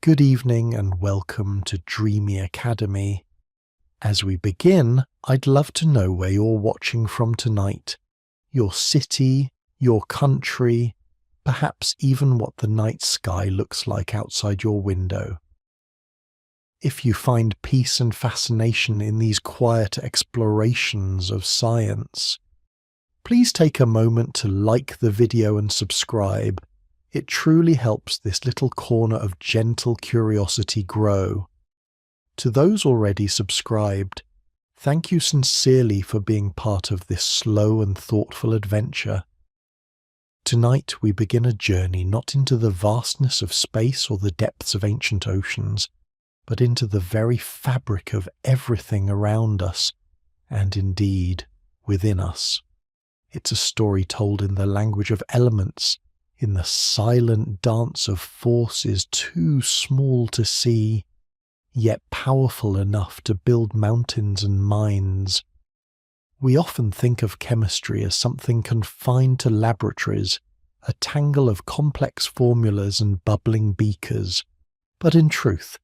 Good evening and welcome to Dreamy Academy. As we begin, I'd love to know where you're watching from tonight. Your city, your country, perhaps even what the night sky looks like outside your window. If you find peace and fascination in these quiet explorations of science, please take a moment to like the video and subscribe. It truly helps this little corner of gentle curiosity grow. To those already subscribed, thank you sincerely for being part of this slow and thoughtful adventure. Tonight we begin a journey not into the vastness of space or the depths of ancient oceans, but into the very fabric of everything around us, and indeed within us. It's a story told in the language of elements, in the silent dance of forces too small to see, yet powerful enough to build mountains and mines. We often think of chemistry as something confined to laboratories, a tangle of complex formulas and bubbling beakers. But in truth,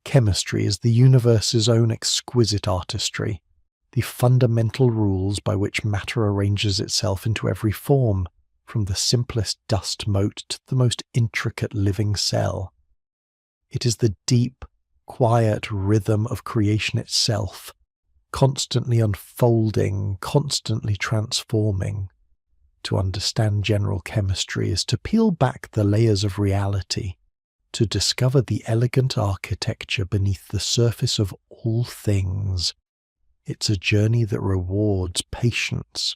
chemistry is the universe's own exquisite artistry, the fundamental rules by which matter arranges itself into every form, from the simplest dust mote to the most intricate living cell. It is the deep, quiet rhythm of creation itself, constantly unfolding, constantly transforming. To understand general chemistry is to peel back the layers of reality, to discover the elegant architecture beneath the surface of all things. It's a journey that rewards patience,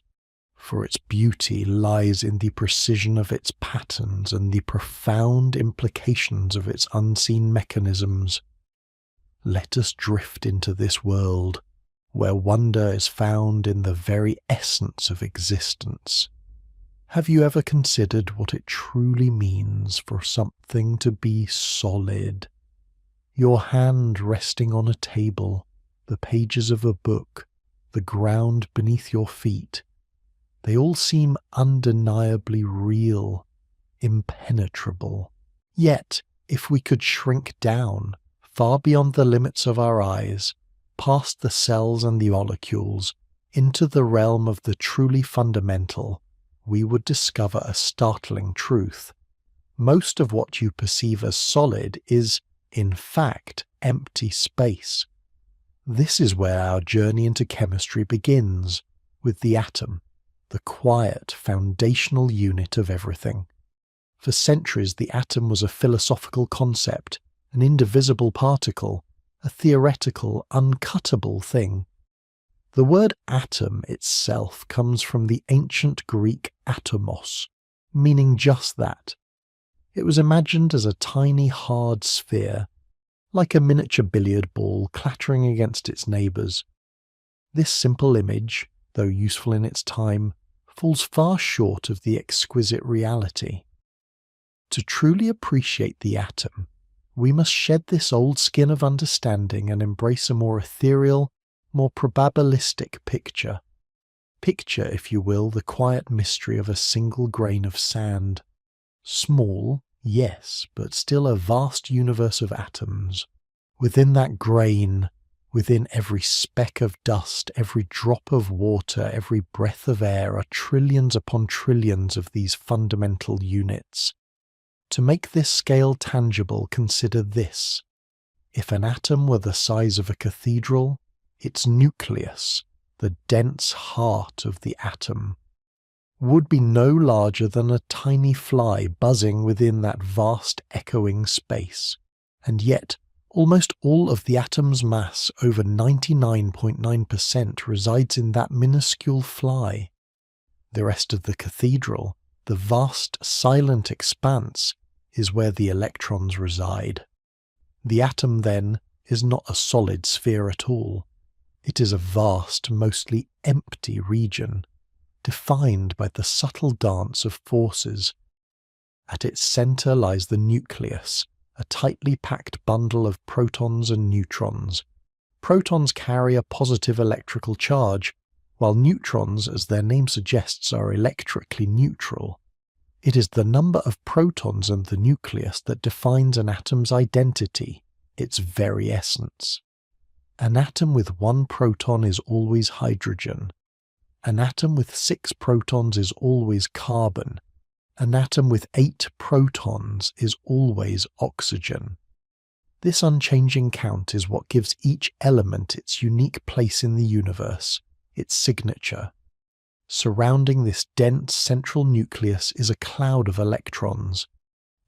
for its beauty lies in the precision of its patterns and the profound implications of its unseen mechanisms. Let us drift into this world, where wonder is found in the very essence of existence. Have you ever considered what it truly means for something to be solid? Your hand resting on a table, the pages of a book, the ground beneath your feet. They all seem undeniably real, impenetrable. Yet, if we could shrink down, far beyond the limits of our eyes, past the cells and the molecules, into the realm of the truly fundamental, we would discover a startling truth. Most of what you perceive as solid is, in fact, empty space. This is where our journey into chemistry begins, with the atom, the quiet, foundational unit of everything. For centuries, the atom was a philosophical concept, an indivisible particle, a theoretical, uncuttable thing. The word atom itself comes from the ancient Greek atomos, meaning just that. It was imagined as a tiny, hard sphere, like a miniature billiard ball clattering against its neighbours. This simple image, though useful in its time, falls far short of the exquisite reality. To truly appreciate the atom, we must shed this old skin of understanding and embrace a more ethereal, more probabilistic picture. Picture, if you will, the quiet mystery of a single grain of sand. Small, yes, but still a vast universe of atoms. Within that grain, within every speck of dust, every drop of water, every breath of air are trillions upon trillions of these fundamental units. To make this scale tangible, consider this. If an atom were the size of a cathedral, its nucleus, the dense heart of the atom, would be no larger than a tiny fly buzzing within that vast echoing space. And yet, almost all of the atom's mass, over 99.9%, resides in that minuscule fly. The rest of the cathedral, the vast silent expanse, is where the electrons reside. The atom, then, is not a solid sphere at all. It is a vast, mostly empty region, defined by the subtle dance of forces. At its centre lies the nucleus, a tightly packed bundle of protons and neutrons. Protons carry a positive electrical charge, while neutrons, as their name suggests, are electrically neutral. It is the number of protons in the nucleus that defines an atom's identity, its very essence. An atom with 1 proton is always hydrogen. An atom with 6 protons is always carbon. An atom with 8 protons is always oxygen. This unchanging count is what gives each element its unique place in the universe, its signature. Surrounding this dense central nucleus is a cloud of electrons.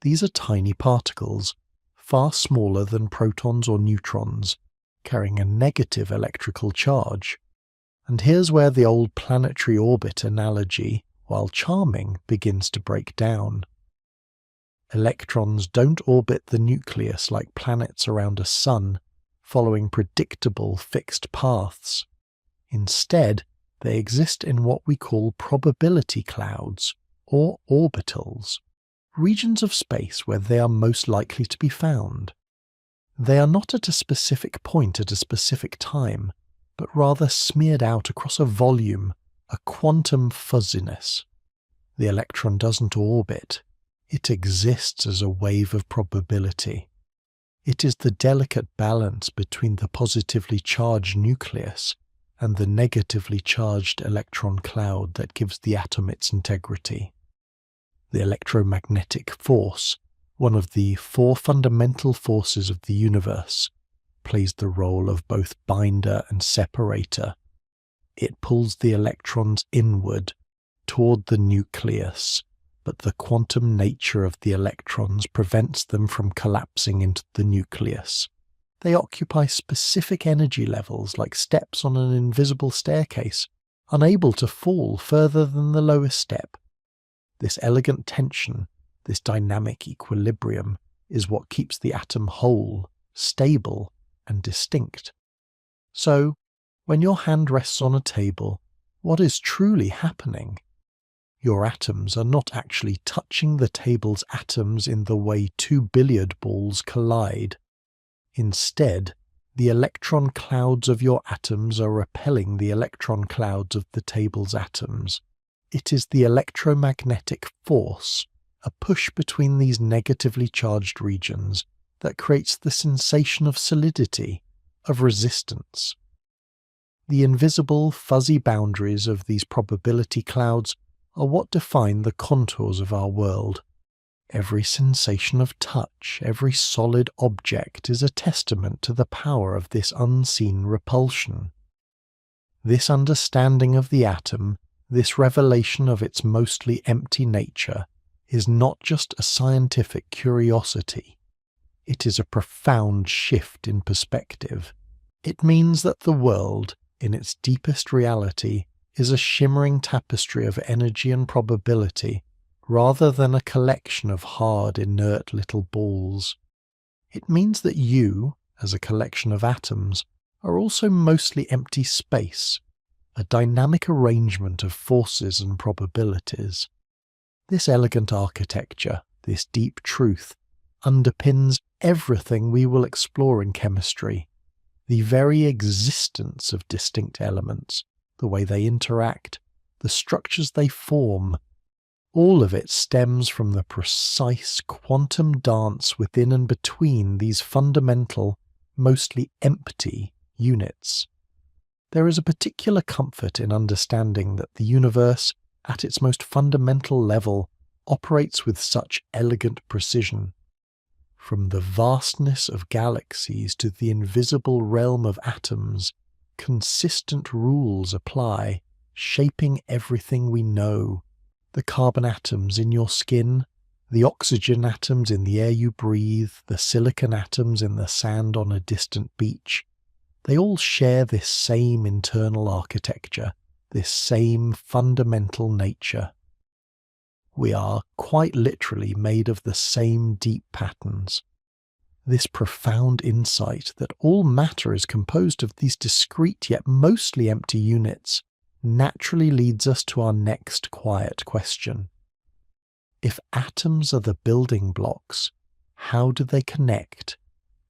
These are tiny particles, far smaller than protons or neutrons, carrying a negative electrical charge. And here's where the old planetary orbit analogy, while charming, begins to break down. Electrons don't orbit the nucleus like planets around a sun, following predictable fixed paths. Instead, they exist in what we call probability clouds, or orbitals, regions of space where they are most likely to be found. They are not at a specific point at a specific time, but rather smeared out across a volume, a quantum fuzziness. The electron doesn't orbit. It exists as a wave of probability. It is the delicate balance between the positively charged nucleus and the negatively charged electron cloud that gives the atom its integrity. The electromagnetic force, one of the 4 fundamental forces of the universe, plays the role of both binder and separator. It pulls the electrons inward, toward the nucleus, but the quantum nature of the electrons prevents them from collapsing into the nucleus. They occupy specific energy levels like steps on an invisible staircase, unable to fall further than the lowest step. This elegant tension, this dynamic equilibrium, is what keeps the atom whole, stable, and distinct. So, when your hand rests on a table, what is truly happening? Your atoms are not actually touching the table's atoms in the way 2 billiard balls collide. Instead, the electron clouds of your atoms are repelling the electron clouds of the table's atoms. It is the electromagnetic force, a push between these negatively charged regions, that creates the sensation of solidity, of resistance. The invisible, fuzzy boundaries of these probability clouds are what define the contours of our world. Every sensation of touch, every solid object is a testament to the power of this unseen repulsion. This understanding of the atom, this revelation of its mostly empty nature, is not just a scientific curiosity. It is a profound shift in perspective. It means that the world, in its deepest reality, is a shimmering tapestry of energy and probability, rather than a collection of hard, inert little balls. It means that you, as a collection of atoms, are also mostly empty space, a dynamic arrangement of forces and probabilities. This elegant architecture, this deep truth, underpins everything we will explore in chemistry. The very existence of distinct elements, the way they interact, the structures they form, all of it stems from the precise quantum dance within and between these fundamental, mostly empty units. There is a particular comfort in understanding that the universe, at its most fundamental level, operates with such elegant precision. From the vastness of galaxies to the invisible realm of atoms, consistent rules apply, shaping everything we know. The carbon atoms in your skin, the oxygen atoms in the air you breathe, the silicon atoms in the sand on a distant beach, they all share this same internal architecture, this same fundamental nature. We are quite literally made of the same deep patterns. This profound insight that all matter is composed of these discrete yet mostly empty units naturally leads us to our next quiet question. If atoms are the building blocks, how do they connect?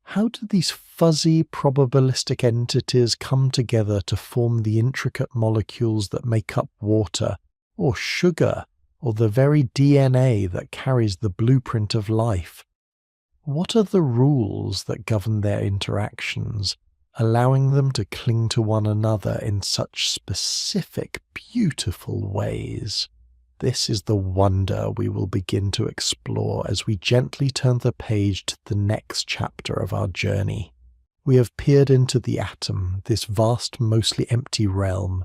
How do these fuzzy probabilistic entities come together to form the intricate molecules that make up water, or sugar, or the very DNA that carries the blueprint of life? What are the rules that govern their interactions, allowing them to cling to one another in such specific, beautiful ways? This is the wonder we will begin to explore as we gently turn the page to the next chapter of our journey. We have peered into the atom, this vast, mostly empty realm,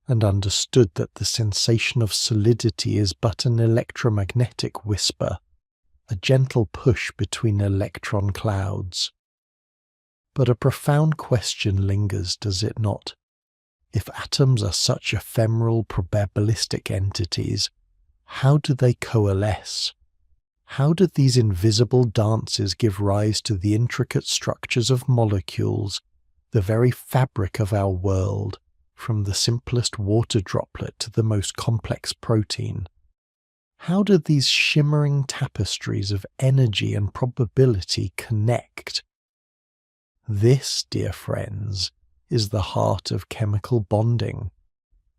and understood that the sensation of solidity is but an electromagnetic whisper, a gentle push between electron clouds. But a profound question lingers, does it not? If atoms are such ephemeral probabilistic entities, how do they coalesce? How do these invisible dances give rise to the intricate structures of molecules, the very fabric of our world, from the simplest water droplet to the most complex protein? How do these shimmering tapestries of energy and probability connect? This, dear friends, is the heart of chemical bonding,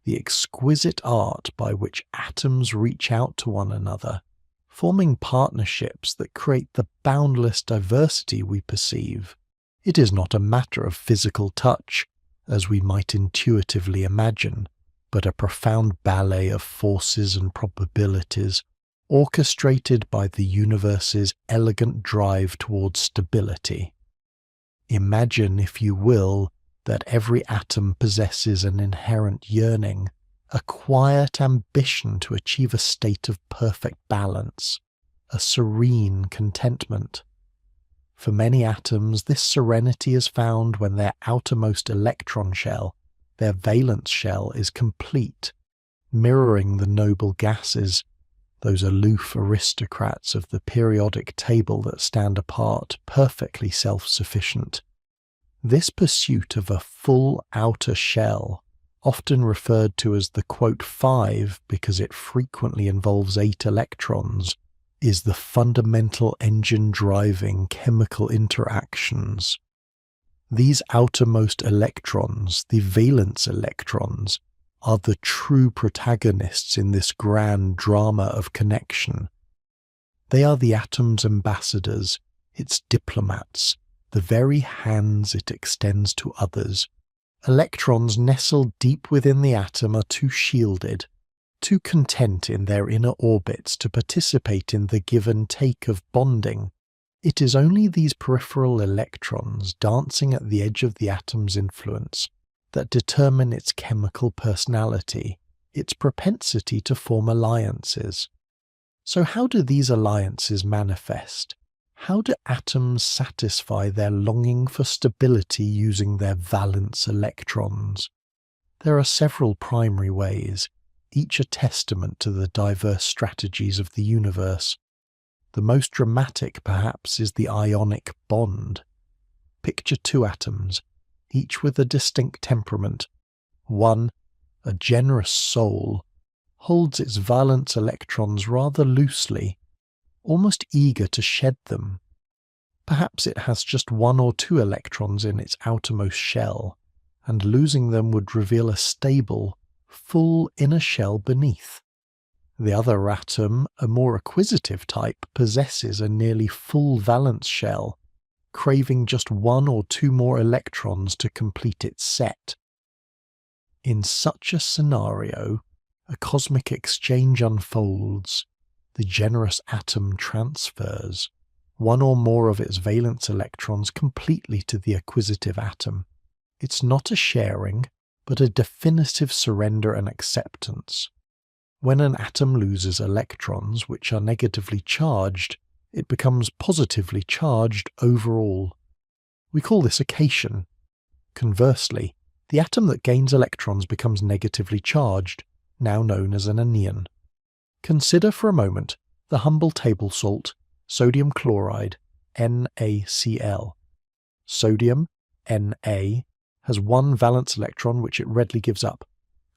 the exquisite art by which atoms reach out to one another, forming partnerships that create the boundless diversity we perceive. It is not a matter of physical touch, as we might intuitively imagine, but a profound ballet of forces and probabilities, orchestrated by the universe's elegant drive towards stability. Imagine, if you will, that every atom possesses an inherent yearning, a quiet ambition to achieve a state of perfect balance, a serene contentment. For many atoms, this serenity is found when their outermost electron shell, their valence shell, is complete, mirroring the noble gases, those aloof aristocrats of the periodic table that stand apart, perfectly self-sufficient. This pursuit of a full outer shell, often referred to as the quote 5 because it frequently involves 8 electrons, is the fundamental engine driving chemical interactions. These outermost electrons, the valence electrons, are the true protagonists in this grand drama of connection. They are the atom's ambassadors, its diplomats, the very hands it extends to others. Electrons nestled deep within the atom are too shielded, too content in their inner orbits to participate in the give and take of bonding. It is only these peripheral electrons dancing at the edge of the atom's influence that determine its chemical personality, its propensity to form alliances. So how do these alliances manifest? How do atoms satisfy their longing for stability using their valence electrons? There are several primary ways, each a testament to the diverse strategies of the universe. The most dramatic, perhaps, is the ionic bond. Picture 2 atoms, each with a distinct temperament. One, a generous soul, holds its valence electrons rather loosely, almost eager to shed them. Perhaps it has just 1 or 2 electrons in its outermost shell, and losing them would reveal a stable, full inner shell beneath. The other atom, a more acquisitive type, possesses a nearly full valence shell, craving just 1 or 2 more electrons to complete its set. In such a scenario, a cosmic exchange unfolds. The generous atom transfers 1 or more of its valence electrons completely to the acquisitive atom. It's not a sharing, but a definitive surrender and acceptance. When an atom loses electrons which are negatively charged, it becomes positively charged overall. We call this a cation. Conversely, the atom that gains electrons becomes negatively charged, now known as an anion. Consider for a moment the humble table salt, sodium chloride, NaCl. Sodium, Na, has 1 valence electron which it readily gives up.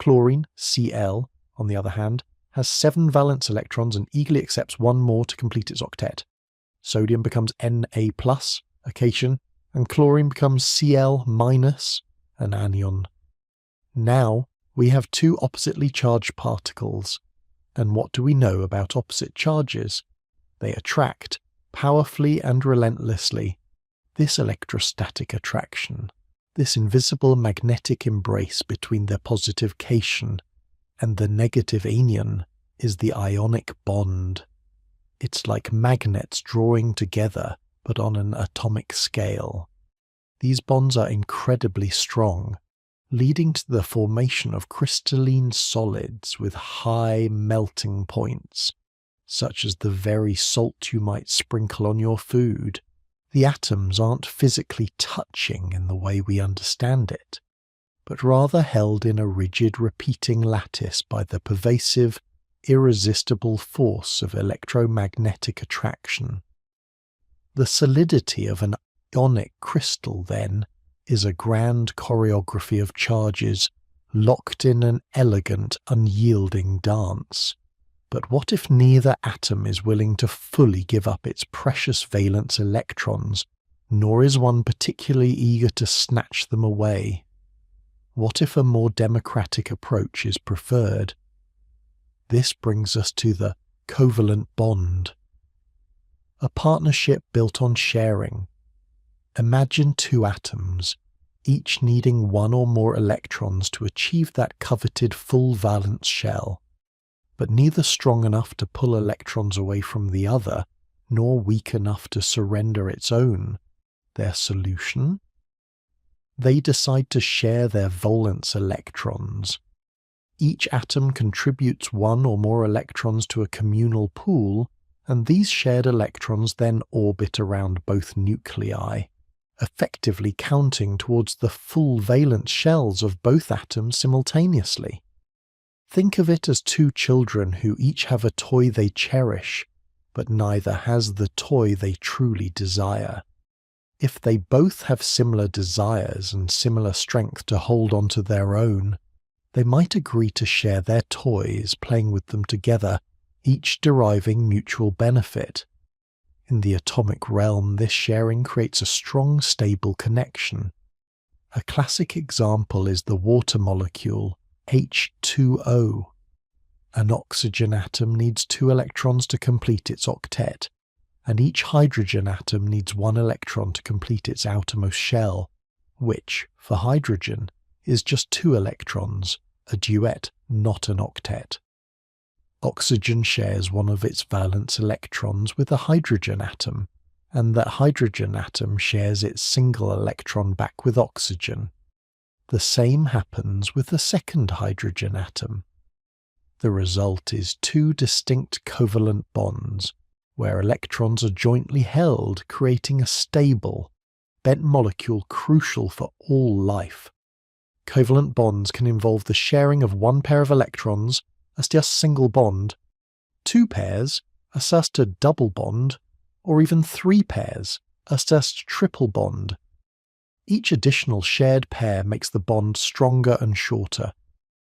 Chlorine, Cl, on the other hand, has 7 valence electrons and eagerly accepts 1 more to complete its octet. Sodium becomes Na+, a cation, and chlorine becomes Cl-, an anion. Now we have 2 oppositely charged particles. And what do we know about opposite charges? They attract, powerfully and relentlessly. This electrostatic attraction, this invisible magnetic embrace between their positive cation and the negative anion, is the ionic bond. It's like magnets drawing together, but on an atomic scale. These bonds are incredibly strong, leading to the formation of crystalline solids with high melting points, such as the very salt you might sprinkle on your food. The atoms aren't physically touching in the way we understand it, but rather held in a rigid repeating lattice by the pervasive, irresistible force of electromagnetic attraction. The solidity of an ionic crystal, then, is a grand choreography of charges locked in an elegant, unyielding dance. But what if neither atom is willing to fully give up its precious valence electrons, nor is one particularly eager to snatch them away? What if a more democratic approach is preferred? This brings us to the covalent bond, a partnership built on sharing. Imagine two atoms, each needing one or more electrons to achieve that coveted full valence shell, but neither strong enough to pull electrons away from the other, nor weak enough to surrender its own. Their solution? They decide to share their valence electrons. Each atom contributes one or more electrons to a communal pool, and these shared electrons then orbit around both nuclei, effectively counting towards the full valence shells of both atoms simultaneously. Think of it as two children who each have a toy they cherish, but neither has the toy they truly desire. If they both have similar desires and similar strength to hold on to their own, they might agree to share their toys, playing with them together, each deriving mutual benefit. In the atomic realm, this sharing creates a strong, stable connection. A classic example is the water molecule, H2O. An oxygen atom needs 2 electrons to complete its octet, and each hydrogen atom needs 1 electron to complete its outermost shell, which, for hydrogen, is just 2 electrons, a duet, not an octet. Oxygen shares one of its valence electrons with a hydrogen atom, and that hydrogen atom shares its single electron back with oxygen. The same happens with the second hydrogen atom. The result is 2 distinct covalent bonds, where electrons are jointly held, creating a stable, bent molecule crucial for all life. Covalent bonds can involve the sharing of 1 pair of electrons, as just single bond, 2 pairs, as just a double bond, or even 3 pairs, as just triple bond. Each additional shared pair makes the bond stronger and shorter.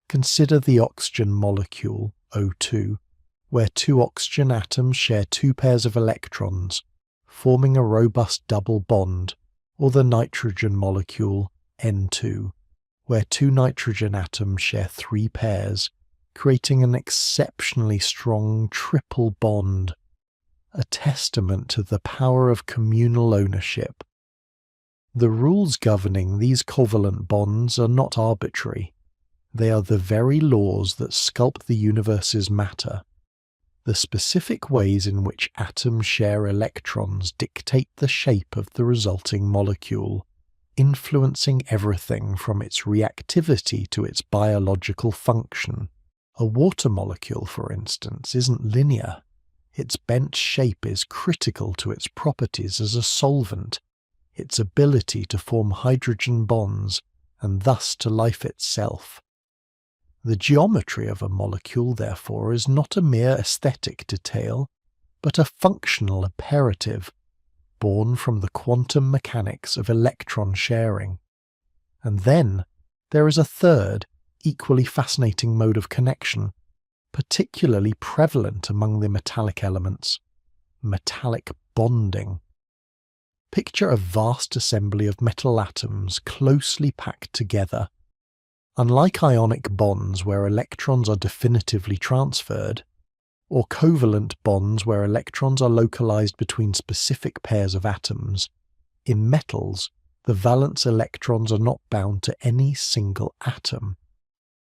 Consider the oxygen molecule, O2, where 2 oxygen atoms share 2 pairs of electrons, forming a robust double bond, or the nitrogen molecule, N2, where 2 nitrogen atoms share 3 pairs, creating an exceptionally strong triple bond, a testament to the power of communal ownership. The rules governing these covalent bonds are not arbitrary. They are the very laws that sculpt the universe's matter. The specific ways in which atoms share electrons dictate the shape of the resulting molecule, influencing everything from its reactivity to its biological function. A water molecule, for instance, isn't linear. Its bent shape is critical to its properties as a solvent, its ability to form hydrogen bonds, and thus to life itself. The geometry of a molecule, therefore, is not a mere aesthetic detail, but a functional imperative, born from the quantum mechanics of electron sharing. And then there is a third, equally fascinating mode of connection, particularly prevalent among the metallic elements: metallic bonding. Picture a vast assembly of metal atoms closely packed together. Unlike ionic bonds where electrons are definitively transferred, or covalent bonds where electrons are localized between specific pairs of atoms. In metals, the valence electrons are not bound to any single atom.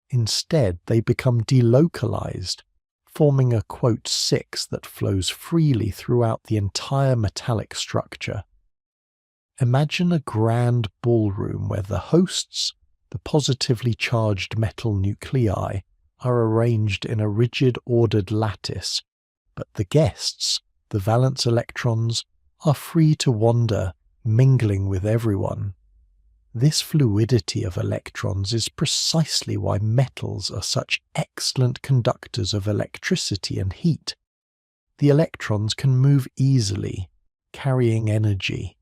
Instead, they become delocalized, forming a quote 6 that flows freely throughout the entire metallic structure. Imagine a grand ballroom where the hosts, the positively charged metal nuclei, are arranged in a rigid ordered lattice, but the guests, the valence electrons, are free to wander, mingling with everyone. This fluidity of electrons is precisely why metals are such excellent conductors of electricity and heat. The electrons can move easily, carrying energy.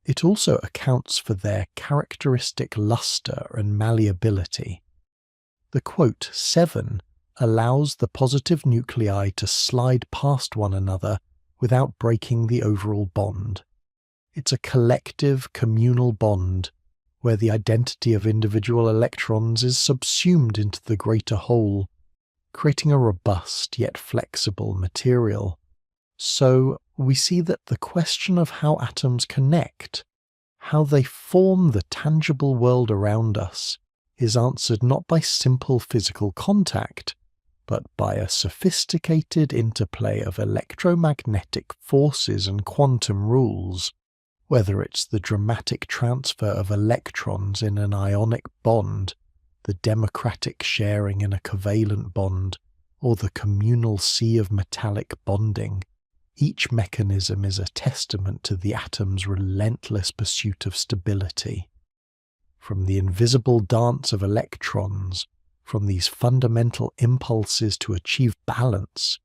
It also accounts for their characteristic luster and malleability. The quote 7 allows the positive nuclei to slide past one another without breaking the overall bond. It's a collective, communal bond where the identity of individual electrons is subsumed into the greater whole, creating a robust yet flexible material. So we see that the question of how atoms connect, how they form the tangible world around us, is answered not by simple physical contact, but by a sophisticated interplay of electromagnetic forces and quantum rules. Whether it's the dramatic transfer of electrons in an ionic bond, the democratic sharing in a covalent bond, or the communal sea of metallic bonding, each mechanism is a testament to the atom's relentless pursuit of stability. From the invisible dance of electrons, from these fundamental impulses to achieve balance,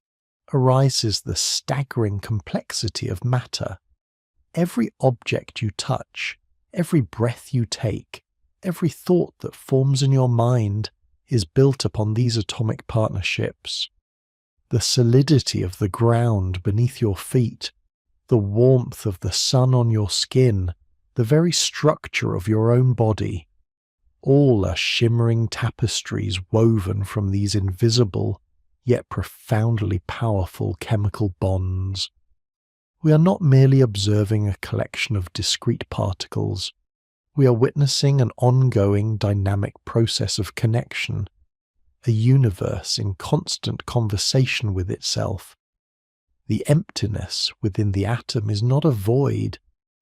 arises the staggering complexity of matter. Every object you touch, every breath you take, every thought that forms in your mind is built upon these atomic partnerships. The solidity of the ground beneath your feet, the warmth of the sun on your skin, the very structure of your own body, all are shimmering tapestries woven from these invisible yet profoundly powerful chemical bonds. We are not merely observing a collection of discrete particles. We are witnessing an ongoing dynamic process of connection, a universe in constant conversation with itself. The emptiness within the atom is not a void,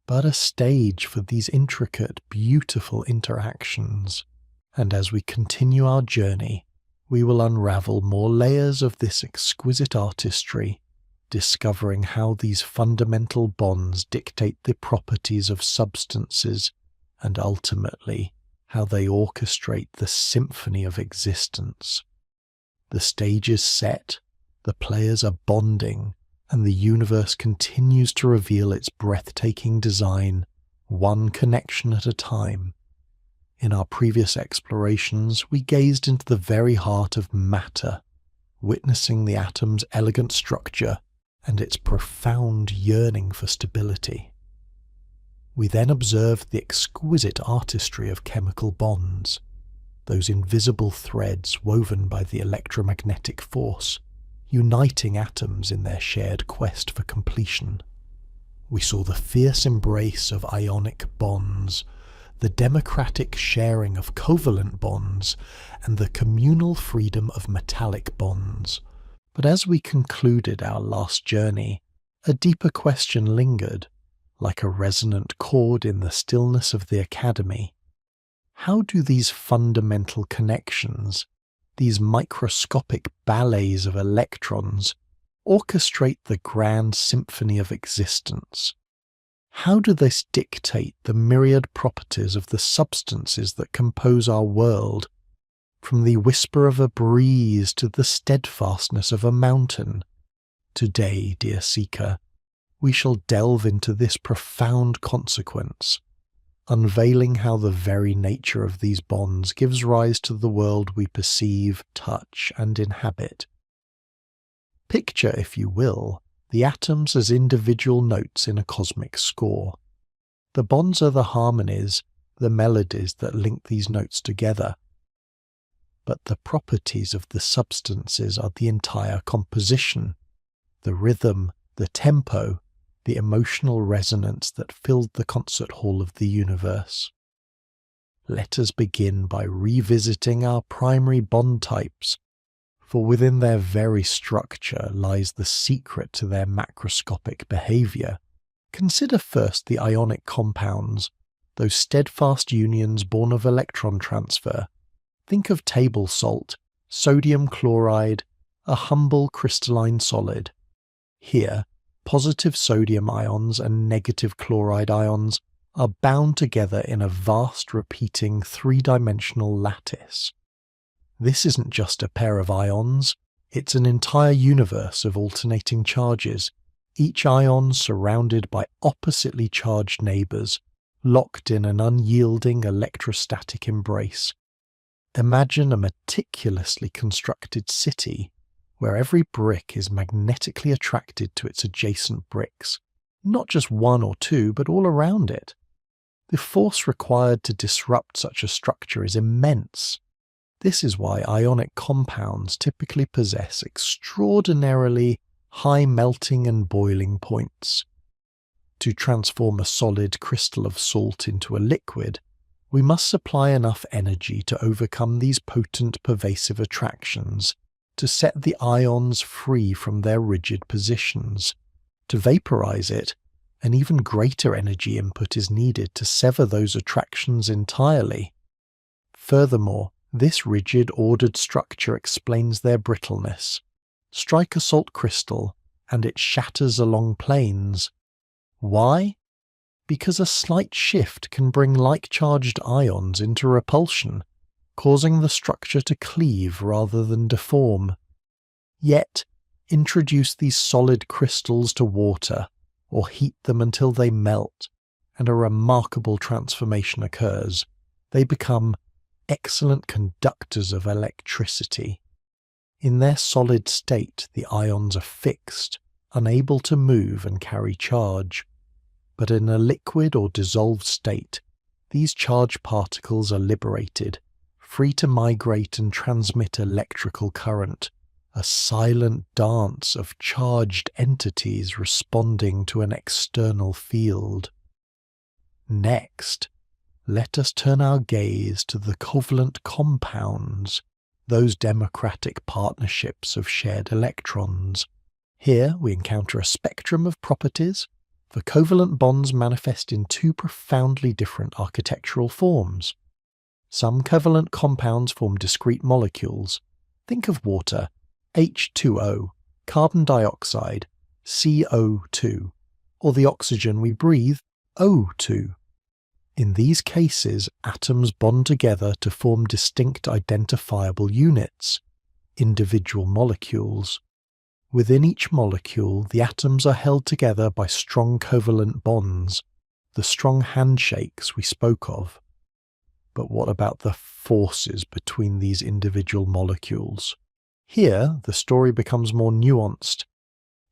but a stage for these intricate, beautiful interactions. And as we continue our journey, we will unravel more layers of this exquisite artistry, discovering how these fundamental bonds dictate the properties of substances and ultimately how they orchestrate the symphony of existence. The stage is set, the players are bonding, and the universe continues to reveal its breathtaking design, one connection at a time. In our previous explorations, we gazed into the very heart of matter, witnessing the atom's elegant structure and its profound yearning for stability. We then observed the exquisite artistry of chemical bonds, those invisible threads woven by the electromagnetic force, uniting atoms in their shared quest for completion. We saw the fierce embrace of ionic bonds, the democratic sharing of covalent bonds, and the communal freedom of metallic bonds. But as we concluded our last journey, a deeper question lingered, like a resonant chord in the stillness of the academy. How do these fundamental connections, these microscopic ballets of electrons, orchestrate the grand symphony of existence? How do they dictate the myriad properties of the substances that compose our world, from the whisper of a breeze to the steadfastness of a mountain? Today, dear seeker, we shall delve into this profound consequence, unveiling how the very nature of these bonds gives rise to the world we perceive, touch, and inhabit. Picture, if you will, the atoms as individual notes in a cosmic score. The bonds are the harmonies, the melodies that link these notes together. but the properties of the substances are the entire composition, the rhythm, the tempo, the emotional resonance that filled the concert hall of the universe. Let us begin by revisiting our primary bond types, for within their very structure lies the secret to their macroscopic behavior. Consider first the ionic compounds, those steadfast unions born of electron transfer. Think of table salt, sodium chloride, a humble crystalline solid. Here, positive sodium ions and negative chloride ions are bound together in a vast repeating three-dimensional lattice. This isn't just a pair of ions, it's an entire universe of alternating charges, each ion surrounded by oppositely charged neighbours, locked in an unyielding electrostatic embrace. Imagine a meticulously constructed city, where every brick is magnetically attracted to its adjacent bricks, not just one or two, but all around it. The force required to disrupt such a structure is immense. This is why ionic compounds typically possess extraordinarily high melting and boiling points. To transform a solid crystal of salt into a liquid, we must supply enough energy to overcome these potent pervasive attractions, to set the ions free from their rigid positions. To vaporize it, an even greater energy input is needed to sever those attractions entirely. Furthermore, this rigid, ordered structure explains their brittleness. Strike a salt crystal, and it shatters along planes. Why? Because a slight shift can bring like-charged ions into repulsion, causing the structure to cleave rather than deform. Yet, introduce these solid crystals to water, or heat them until they melt, and a remarkable transformation occurs. They become excellent conductors of electricity. In their solid state, the ions are fixed, unable to move and carry charge. But in a liquid or dissolved state, these charged particles are liberated, free to migrate and transmit electrical current, a silent dance of charged entities responding to an external field. Next, let us turn our gaze to the covalent compounds, those democratic partnerships of shared electrons. Here we encounter a spectrum of properties, for covalent bonds manifest in two profoundly different architectural forms. Some covalent compounds form discrete molecules. Think of water, H2O, carbon dioxide, CO2, or the oxygen we breathe, O2. In these cases, atoms bond together to form distinct identifiable units, individual molecules. Within each molecule, the atoms are held together by strong covalent bonds, the strong handshakes we spoke of. But what about the forces between these individual molecules? Here, the story becomes more nuanced.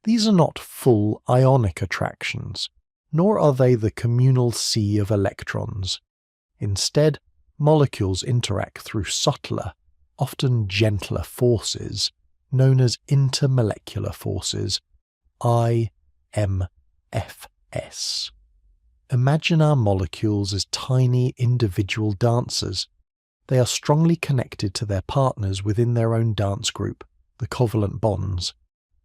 These are not full ionic attractions, nor are they the communal sea of electrons. Instead, molecules interact through subtler, often gentler forces, known as intermolecular forces, IMFS. Imagine our molecules as tiny individual dancers. They are strongly connected to their partners within their own dance group, the covalent bonds.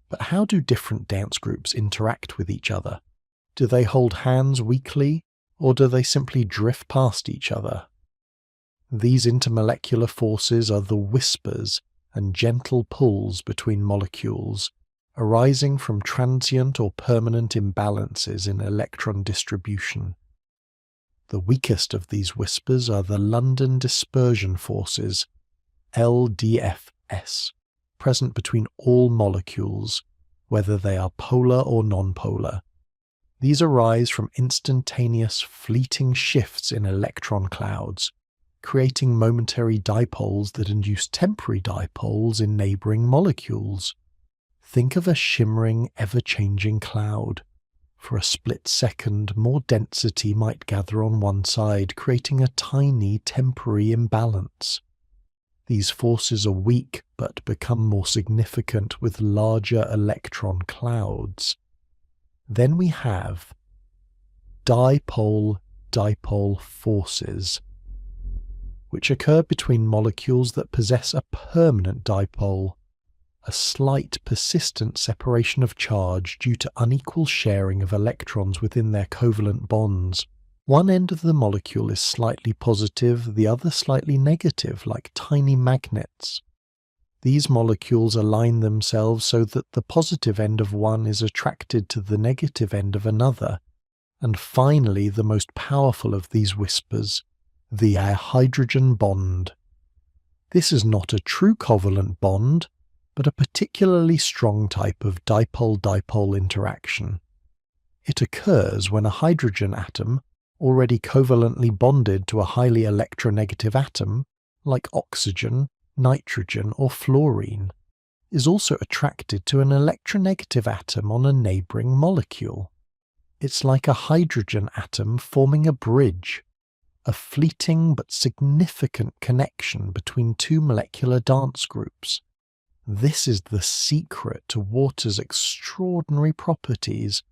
But how do different dance groups interact with each other? Do they hold hands weakly, or do they simply drift past each other? These intermolecular forces are the whispers and gentle pulls between molecules, arising from transient or permanent imbalances in electron distribution. The weakest of these whispers are the London dispersion forces, LDFS, present between all molecules, whether they are polar or nonpolar. These arise from instantaneous, fleeting shifts in electron clouds, creating momentary dipoles that induce temporary dipoles in neighbouring molecules. Think of a shimmering, ever-changing cloud. For a split second, more density might gather on one side, creating a tiny, temporary imbalance. These forces are weak but become more significant with larger electron clouds. Then we have dipole-dipole forces, which occur between molecules that possess a permanent dipole, a slight persistent separation of charge due to unequal sharing of electrons within their covalent bonds. One end of the molecule is slightly positive, the other slightly negative, like tiny magnets. These molecules align themselves so that the positive end of one is attracted to the negative end of another. And finally, the most powerful of these whispers, the hydrogen bond. This is not a true covalent bond, but a particularly strong type of dipole-dipole interaction. It occurs when a hydrogen atom, already covalently bonded to a highly electronegative atom, like oxygen, nitrogen, or fluorine, is also attracted to an electronegative atom on a neighbouring molecule. It's like a hydrogen atom forming a bridge, a fleeting but significant connection between two molecular dance groups. This is the secret to water's extraordinary properties,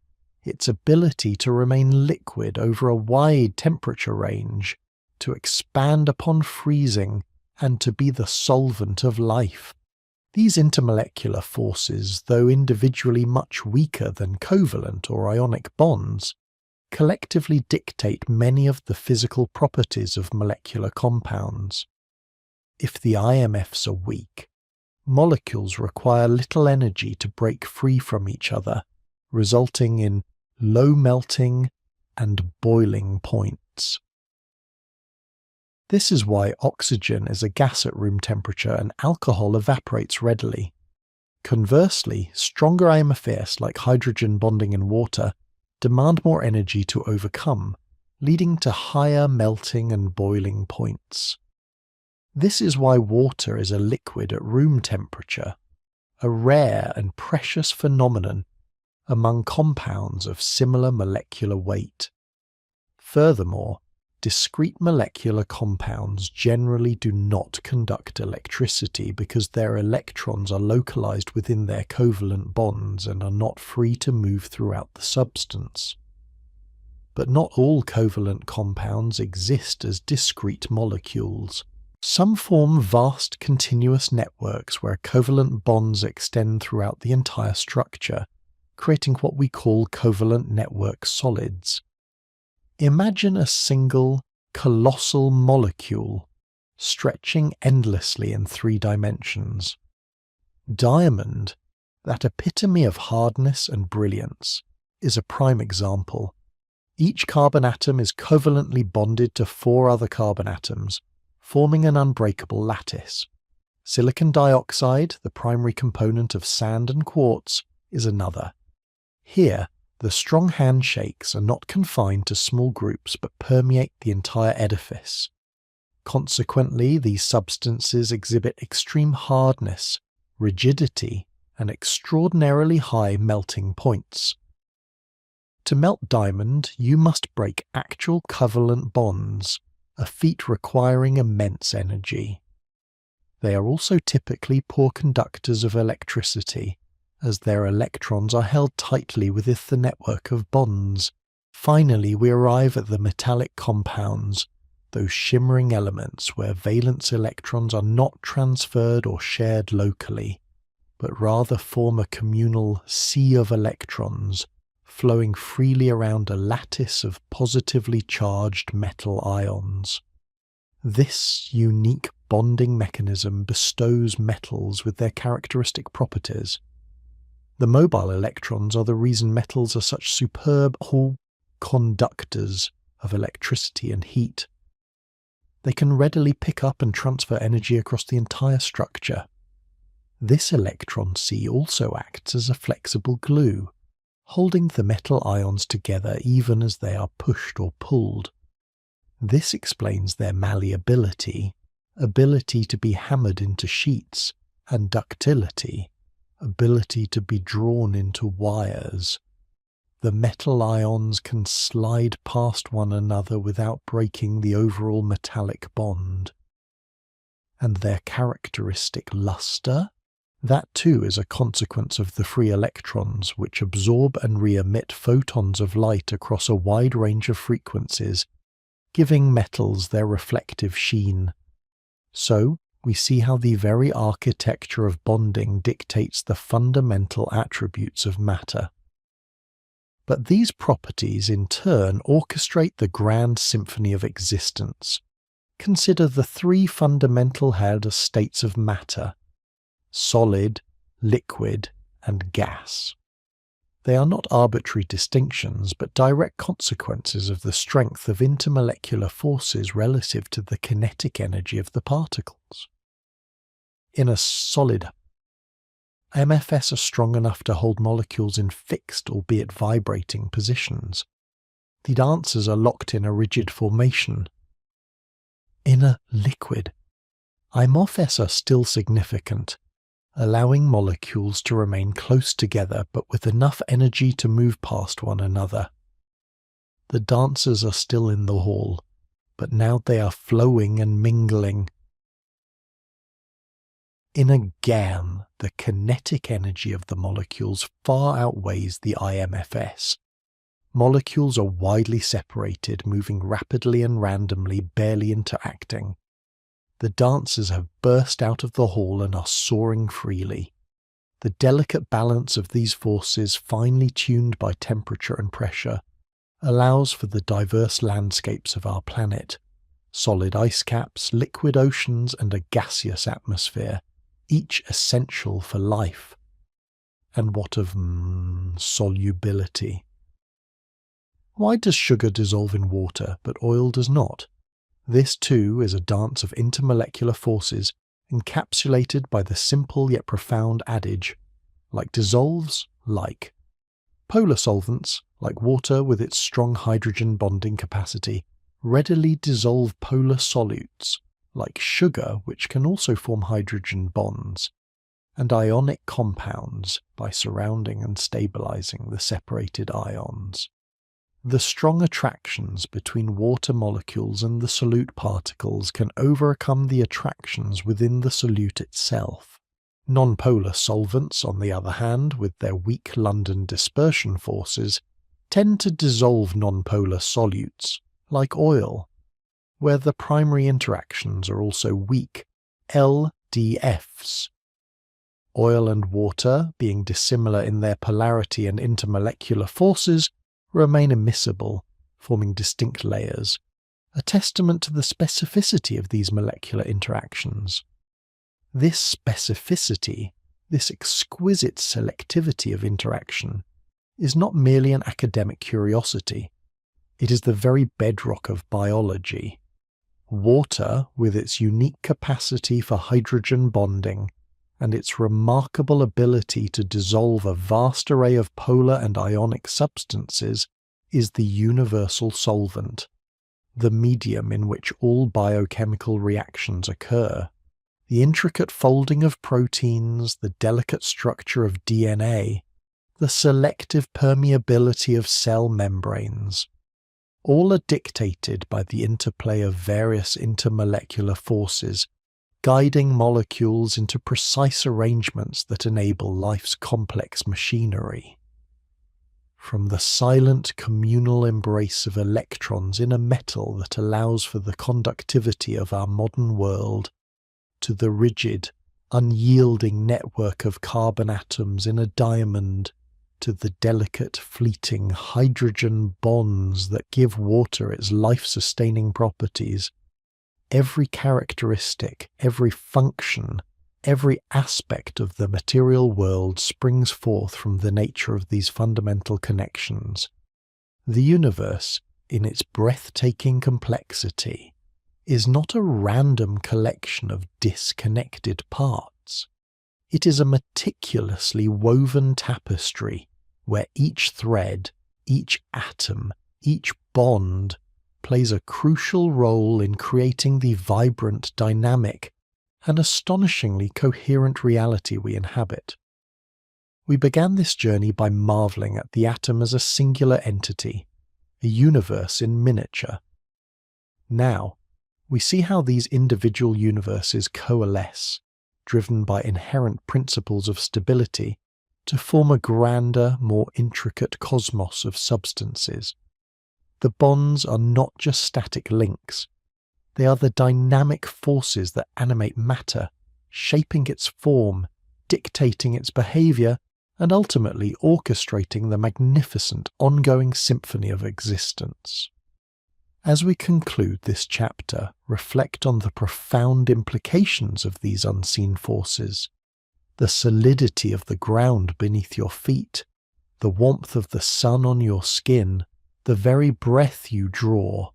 its ability to remain liquid over a wide temperature range, to expand upon freezing, and to be the solvent of life. These intermolecular forces, though individually much weaker than covalent or ionic bonds, collectively dictate many of the physical properties of molecular compounds. If the IMFs are weak, molecules require little energy to break free from each other, resulting in low melting and boiling points. This is why oxygen is a gas at room temperature and alcohol evaporates readily. Conversely, stronger IMFs like hydrogen bonding in water demand more energy to overcome, leading to higher melting and boiling points. This is why water is a liquid at room temperature, a rare and precious phenomenon among compounds of similar molecular weight. Furthermore, discrete molecular compounds generally do not conduct electricity because their electrons are localized within their covalent bonds and are not free to move throughout the substance. But not all covalent compounds exist as discrete molecules. Some form vast continuous networks where covalent bonds extend throughout the entire structure, creating what we call covalent network solids. Imagine a single, colossal molecule stretching endlessly in 3 dimensions. Diamond, that epitome of hardness and brilliance, is a prime example. Each carbon atom is covalently bonded to 4 other carbon atoms, forming an unbreakable lattice. Silicon dioxide, the primary component of sand and quartz, is another. Here, the strong handshakes are not confined to small groups but permeate the entire edifice. Consequently, these substances exhibit extreme hardness, rigidity, and extraordinarily high melting points. To melt diamond, you must break actual covalent bonds, a feat requiring immense energy. They are also typically poor conductors of electricity, as their electrons are held tightly within the network of bonds. Finally, we arrive at the metallic compounds, those shimmering elements where valence electrons are not transferred or shared locally, but rather form a communal sea of electrons, flowing freely around a lattice of positively charged metal ions. This unique bonding mechanism bestows metals with their characteristic properties. The mobile electrons are the reason metals are such superb conductors of electricity and heat. They can readily pick up and transfer energy across the entire structure. This electron sea also acts as a flexible glue, holding the metal ions together even as they are pushed or pulled. This explains their malleability, ability to be hammered into sheets, and ductility, ability to be drawn into wires. The metal ions can slide past one another without breaking the overall metallic bond. and their characteristic luster? That too is a consequence of the free electrons, which absorb and re-emit photons of light across a wide range of frequencies, giving metals their reflective sheen. So, we see how the very architecture of bonding dictates the fundamental attributes of matter. But these properties in turn orchestrate the grand symphony of existence. Consider the three fundamental held states of matter: solid, liquid, and gas. They are not arbitrary distinctions, but direct consequences of the strength of intermolecular forces relative to the kinetic energy of the particles. In a solid, MFS are strong enough to hold molecules in fixed, albeit vibrating, positions. The dancers are locked in a rigid formation. In a liquid, IMOFS are still significant, allowing molecules to remain close together but with enough energy to move past one another. The dancers are still in the hall, but now they are flowing and mingling. In a GAN, the kinetic energy of the molecules far outweighs the IMFS. Molecules are widely separated, moving rapidly and randomly, barely interacting. The dancers have burst out of the hall and are soaring freely. The delicate balance of these forces, finely tuned by temperature and pressure, allows for the diverse landscapes of our planet: solid ice caps, liquid oceans, and a gaseous atmosphere, each essential for life. And what of solubility? Why does sugar dissolve in water, but oil does not? This too is a dance of intermolecular forces encapsulated by the simple yet profound adage, like dissolves, like. Polar solvents, like water with its strong hydrogen bonding capacity, readily dissolve polar solutes, like sugar, which can also form hydrogen bonds, and ionic compounds by surrounding and stabilizing the separated ions. The strong attractions between water molecules and the solute particles can overcome the attractions within the solute itself. Nonpolar solvents, on the other hand, with their weak London dispersion forces, tend to dissolve nonpolar solutes, like oil, where the primary interactions are also weak, LDFs. Oil and water, being dissimilar in their polarity and intermolecular forces, remain immiscible, forming distinct layers, a testament to the specificity of these molecular interactions. This specificity, this exquisite selectivity of interaction, is not merely an academic curiosity. It is the very bedrock of biology. Water, with its unique capacity for hydrogen bonding, and its remarkable ability to dissolve a vast array of polar and ionic substances, is the universal solvent, the medium in which all biochemical reactions occur. The intricate folding of proteins, the delicate structure of DNA, the selective permeability of cell membranes, all are dictated by the interplay of various intermolecular forces, guiding molecules into precise arrangements that enable life's complex machinery. From the silent communal embrace of electrons in a metal that allows for the conductivity of our modern world, to the rigid, unyielding network of carbon atoms in a diamond, to the delicate, fleeting hydrogen bonds that give water its life-sustaining properties, every characteristic, every function, every aspect of the material world springs forth from the nature of these fundamental connections. The universe, in its breathtaking complexity, is not a random collection of disconnected parts. It is a meticulously woven tapestry where each thread, each atom, each bond plays a crucial role in creating the vibrant, dynamic, and astonishingly coherent reality we inhabit. We began this journey by marvelling at the atom as a singular entity, a universe in miniature. Now, We see how these individual universes coalesce, driven by inherent principles of stability, to form a grander, more intricate cosmos of substances. The bonds are not just static links. They are the dynamic forces that animate matter, shaping its form, dictating its behavior, and ultimately orchestrating the magnificent ongoing symphony of existence. As we conclude this chapter, reflect on the profound implications of these unseen forces, the solidity of the ground beneath your feet, the warmth of the sun on your skin, the very breath you draw.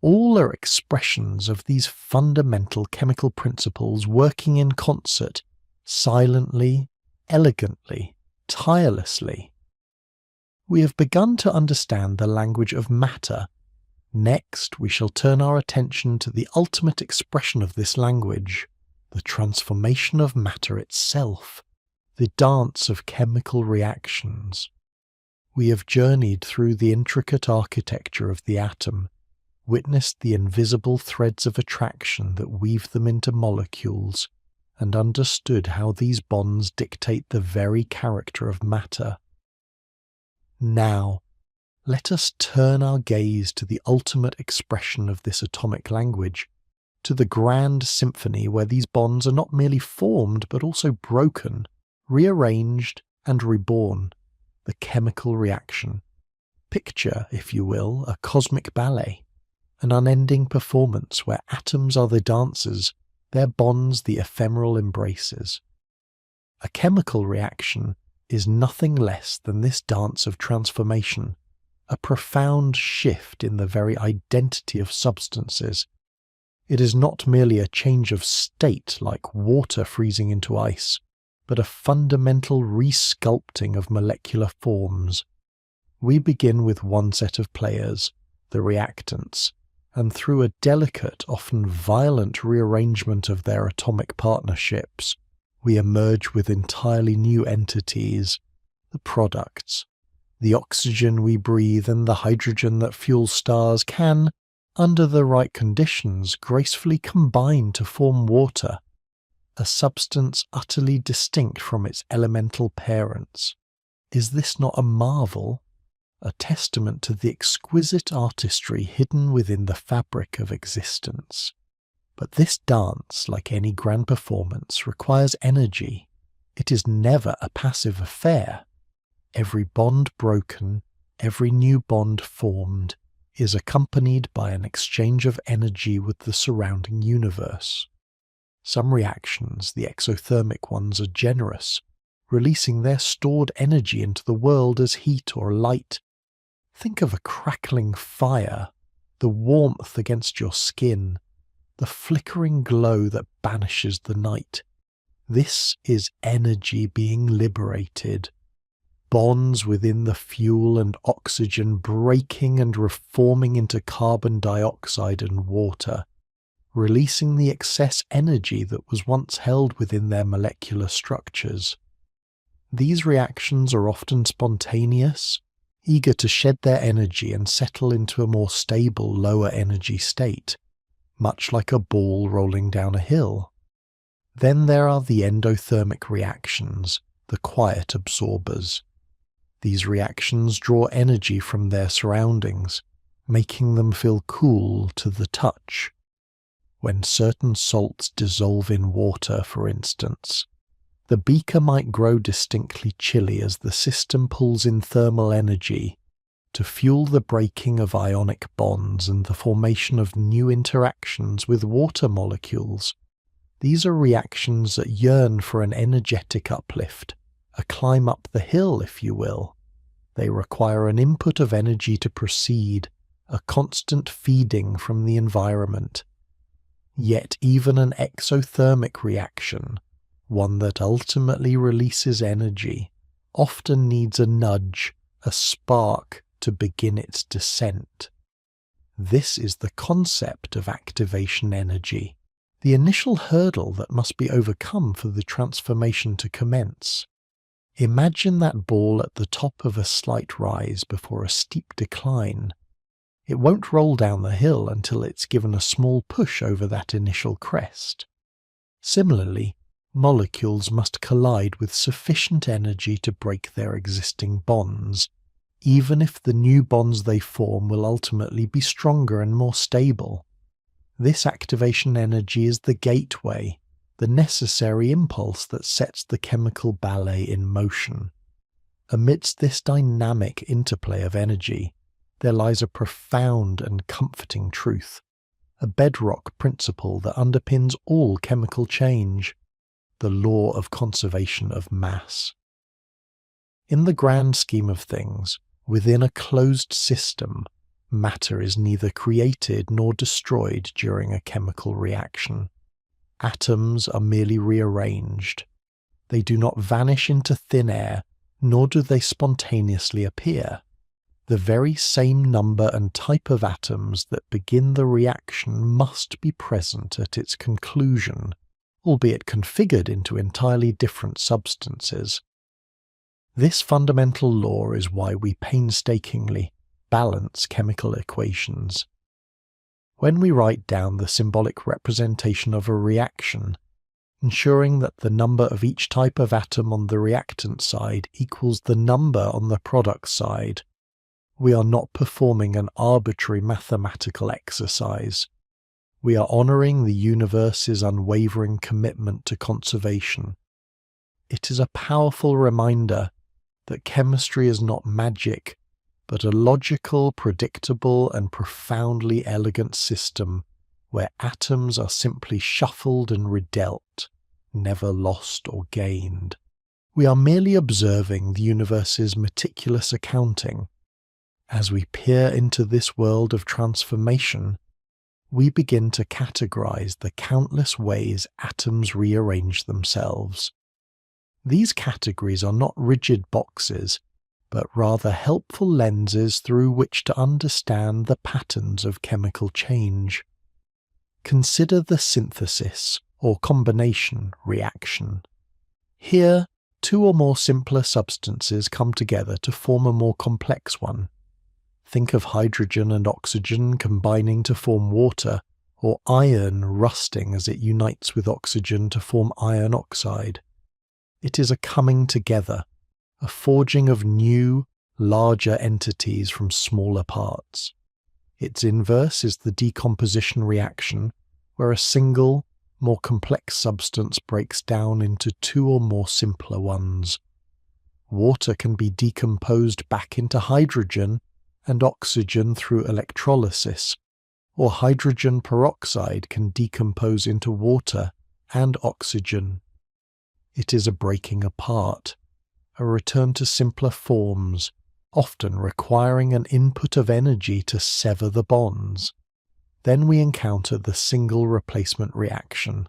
All are expressions of these fundamental chemical principles working in concert, silently, elegantly, tirelessly. We have begun to understand the language of matter. Next, we shall turn our attention to the ultimate expression of this language, the transformation of matter itself, the dance of chemical reactions. We have journeyed through the intricate architecture of the atom, witnessed the invisible threads of attraction that weave them into molecules, and understood how these bonds dictate the very character of matter. Now, let us turn our gaze to the ultimate expression of this atomic language, to the grand symphony where these bonds are not merely formed but also broken, rearranged and reborn, the chemical reaction. Picture, if you will, a cosmic ballet, an unending performance where atoms are the dancers, their bonds the ephemeral embraces. A chemical reaction is nothing less than this dance of transformation, a profound shift in the very identity of substances. It is not merely a change of state like water freezing into ice, but a fundamental resculpting of molecular forms. We begin with one set of players, the reactants, and through a delicate, often violent rearrangement of their atomic partnerships, we emerge with entirely new entities, the products. The oxygen we breathe and the hydrogen that fuels stars can, under the right conditions, gracefully combine to form water, a substance utterly distinct from its elemental parents. Is this not a marvel? A testament to the exquisite artistry hidden within the fabric of existence. But this dance, like any grand performance, requires energy. It is never a passive affair. Every bond broken, every new bond formed, is accompanied by an exchange of energy with the surrounding universe. Some reactions, the exothermic ones, are generous, releasing their stored energy into the world as heat or light. Think of a crackling fire, the warmth against your skin, the flickering glow that banishes the night. This is energy being liberated. Bonds within the fuel and oxygen breaking and reforming into carbon dioxide and water, releasing the excess energy that was once held within their molecular structures. These reactions are often spontaneous, eager to shed their energy and settle into a more stable, lower energy state, much like a ball rolling down a hill. Then there are the endothermic reactions, the quiet absorbers. These reactions draw energy from their surroundings, making them feel cool to the touch. When certain salts dissolve in water, for instance, the beaker might grow distinctly chilly as the system pulls in thermal energy to fuel the breaking of ionic bonds and the formation of new interactions with water molecules. These are reactions that yearn for an energetic uplift, a climb up the hill, if you will. They require an input of energy to proceed, a constant feeding from the environment. Yet even an exothermic reaction, one that ultimately releases energy, often needs a nudge, a spark to begin its descent. This is the concept of activation energy, the initial hurdle that must be overcome for the transformation to commence. Imagine that ball at the top of a slight rise before a steep decline. It won't roll down the hill until it's given a small push over that initial crest. Similarly, molecules must collide with sufficient energy to break their existing bonds, even if the new bonds they form will ultimately be stronger and more stable. This activation energy is the gateway, the necessary impulse that sets the chemical ballet in motion. Amidst this dynamic interplay of energy, there lies a profound and comforting truth, a bedrock principle that underpins all chemical change, the law of conservation of mass. In the grand scheme of things, within a closed system, matter is neither created nor destroyed during a chemical reaction. Atoms are merely rearranged. They do not vanish into thin air, nor do they spontaneously appear. The very same number and type of atoms that begin the reaction must be present at its conclusion, albeit configured into entirely different substances. This fundamental law is why we painstakingly balance chemical equations. When we write down the symbolic representation of a reaction, ensuring that the number of each type of atom on the reactant side equals the number on the product side, we are not performing an arbitrary mathematical exercise. We are honouring the universe's unwavering commitment to conservation. It is a powerful reminder that chemistry is not magic, but a logical, predictable, and profoundly elegant system where atoms are simply shuffled and redealt, never lost or gained. We are merely observing the universe's meticulous accounting. As we peer into this world of transformation, we begin to categorize the countless ways atoms rearrange themselves. These categories are not rigid boxes, but rather helpful lenses through which to understand the patterns of chemical change. Consider the synthesis or combination reaction. Here, two or more simpler substances come together to form a more complex one. Think of hydrogen and oxygen combining to form water, or iron rusting as it unites with oxygen to form iron oxide. It is a coming together, a forging of new, larger entities from smaller parts. Its inverse is the decomposition reaction, where a single, more complex substance breaks down into two or more simpler ones. Water can be decomposed back into hydrogen and oxygen through electrolysis, or hydrogen peroxide can decompose into water and oxygen. It is a breaking apart, a return to simpler forms, often requiring an input of energy to sever the bonds. Then we encounter the single replacement reaction,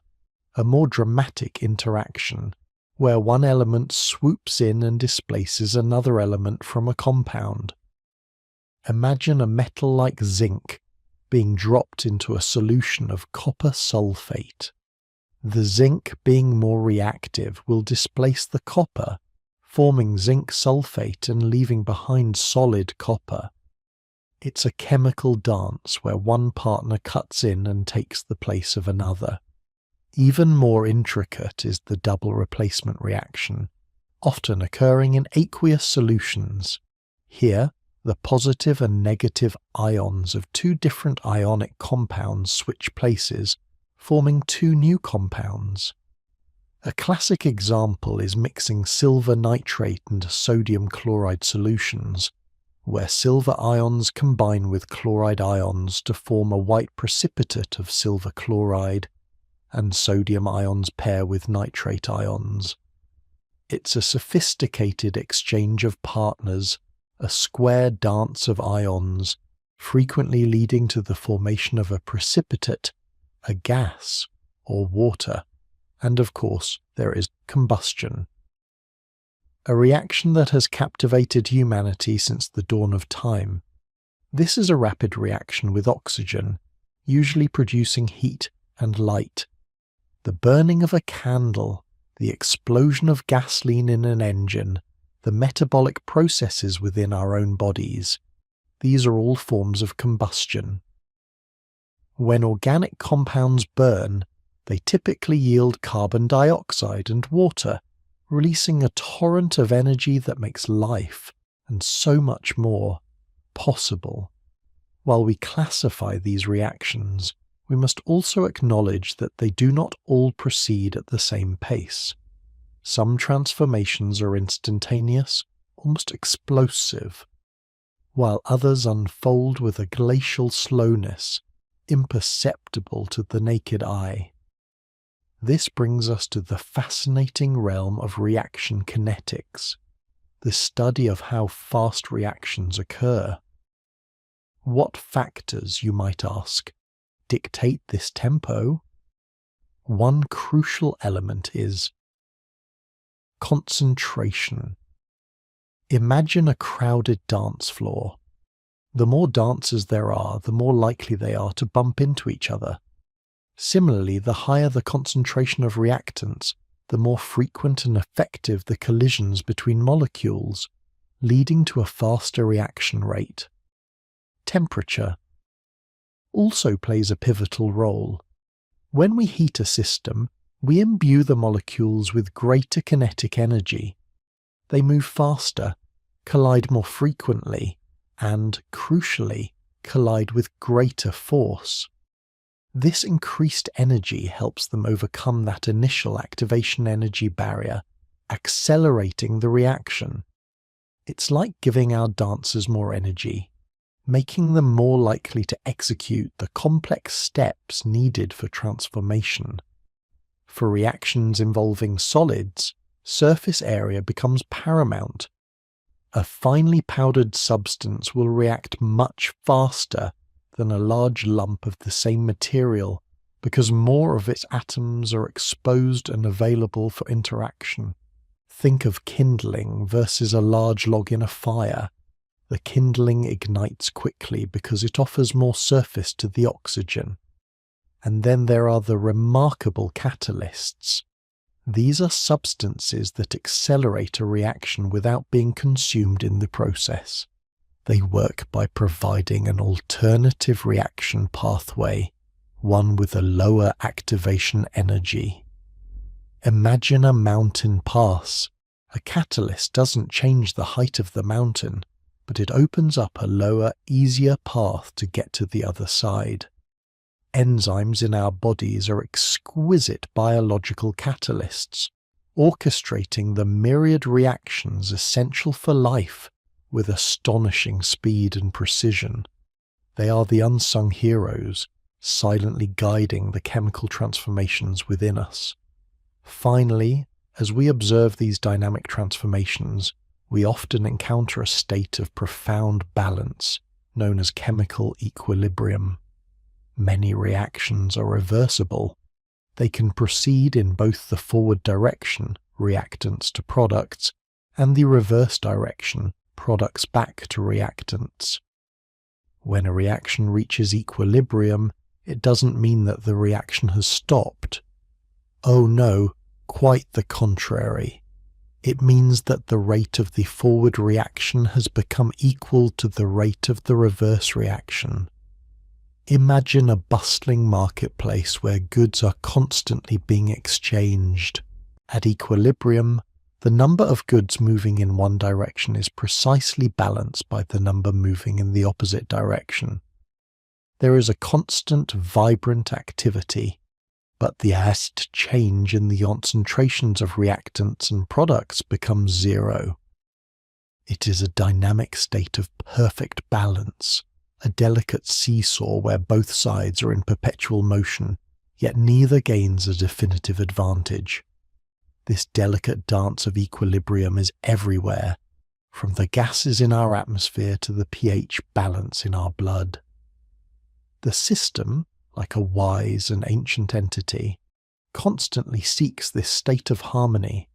a more dramatic interaction, where one element swoops in and displaces another element from a compound. Imagine a metal like zinc being dropped into a solution of copper sulfate. The zinc, being more reactive, will displace the copper, forming zinc sulfate and leaving behind solid copper. It's a chemical dance where one partner cuts in and takes the place of another. Even more intricate is the double replacement reaction, often occurring in aqueous solutions. Here, the positive and negative ions of two different ionic compounds switch places, forming two new compounds. A classic example is mixing silver nitrate and sodium chloride solutions, where silver ions combine with chloride ions to form a white precipitate of silver chloride, and sodium ions pair with nitrate ions. It's a sophisticated exchange of partners, a square dance of ions, frequently leading to the formation of a precipitate, a gas, or water, and of course there is combustion. A reaction that has captivated humanity since the dawn of time. This is a rapid reaction with oxygen, usually producing heat and light. The burning of a candle, the explosion of gasoline in an engine, the metabolic processes within our own bodies. These are all forms of combustion. When organic compounds burn, they typically yield carbon dioxide and water, releasing a torrent of energy that makes life, and so much more, possible. While we classify these reactions, we must also acknowledge that they do not all proceed at the same pace. Some transformations are instantaneous, almost explosive, while others unfold with a glacial slowness, imperceptible to the naked eye. This brings us to the fascinating realm of reaction kinetics, the study of how fast reactions occur. What factors, you might ask, dictate this tempo? One crucial element is concentration. Imagine a crowded dance floor. The more dancers there are, the more likely they are to bump into each other. Similarly, the higher the concentration of reactants, the more frequent and effective the collisions between molecules, leading to a faster reaction rate. Temperature also plays a pivotal role. When we heat a system, we imbue the molecules with greater kinetic energy. They move faster, collide more frequently, and, crucially, collide with greater force. This increased energy helps them overcome that initial activation energy barrier, accelerating the reaction. It's like giving our dancers more energy, making them more likely to execute the complex steps needed for transformation. For reactions involving solids, surface area becomes paramount. A finely powdered substance will react much faster than a large lump of the same material because more of its atoms are exposed and available for interaction. Think of kindling versus a large log in a fire. The kindling ignites quickly because it offers more surface to the oxygen. And then there are the remarkable catalysts. These are substances that accelerate a reaction without being consumed in the process. They work by providing an alternative reaction pathway, one with a lower activation energy. Imagine a mountain pass. A catalyst doesn't change the height of the mountain, but it opens up a lower, easier path to get to the other side. Enzymes in our bodies are exquisite biological catalysts, orchestrating the myriad reactions essential for life with astonishing speed and precision. They are the unsung heroes, silently guiding the chemical transformations within us. Finally, as we observe these dynamic transformations, we often encounter a state of profound balance, known as chemical equilibrium. Many reactions are reversible. They can proceed in both the forward direction, reactants to products, and the reverse direction, products back to reactants. When a reaction reaches equilibrium, it doesn't mean that the reaction has stopped. Oh no, quite the contrary. It means that the rate of the forward reaction has become equal to the rate of the reverse reaction. Imagine a bustling marketplace where goods are constantly being exchanged. At equilibrium, the number of goods moving in one direction is precisely balanced by the number moving in the opposite direction. There is a constant, vibrant activity, but the acid change in the concentrations of reactants and products becomes zero. It is a dynamic state of perfect balance, a delicate seesaw where both sides are in perpetual motion, yet neither gains a definitive advantage. This delicate dance of equilibrium is everywhere, from the gases in our atmosphere to the pH balance in our blood. The system, like a wise and ancient entity, constantly seeks this state of harmony,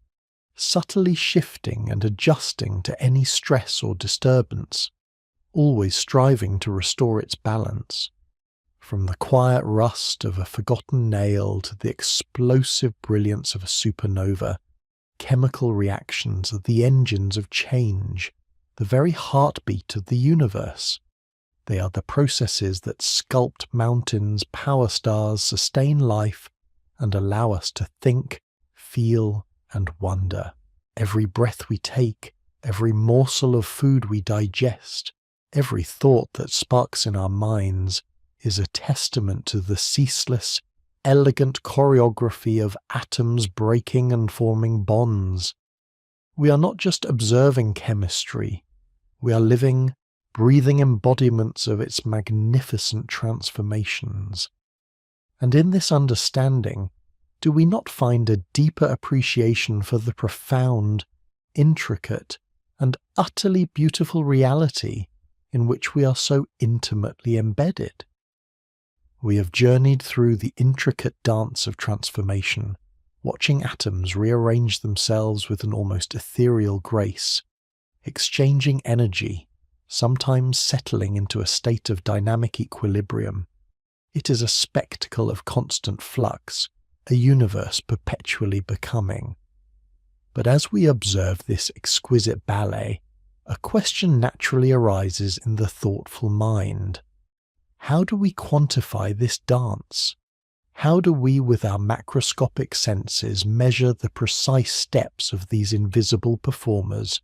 subtly shifting and adjusting to any stress or disturbance, always striving to restore its balance. From the quiet rust of a forgotten nail to the explosive brilliance of a supernova, chemical reactions are the engines of change, the very heartbeat of the universe. They are the processes that sculpt mountains, power stars, sustain life, and allow us to think, feel, and wonder. Every breath we take, every morsel of food we digest, every thought that sparks in our minds is a testament to the ceaseless, elegant choreography of atoms breaking and forming bonds. We are not just observing chemistry, we are living, breathing embodiments of its magnificent transformations. And in this understanding, do we not find a deeper appreciation for the profound, intricate, and utterly beautiful reality in which we are so intimately embedded? We have journeyed through the intricate dance of transformation, watching atoms rearrange themselves with an almost ethereal grace, exchanging energy, sometimes settling into a state of dynamic equilibrium. It is a spectacle of constant flux, a universe perpetually becoming. But as we observe this exquisite ballet, a question naturally arises in the thoughtful mind. How do we quantify this dance? How do we, with our macroscopic senses, measure the precise steps of these invisible performers?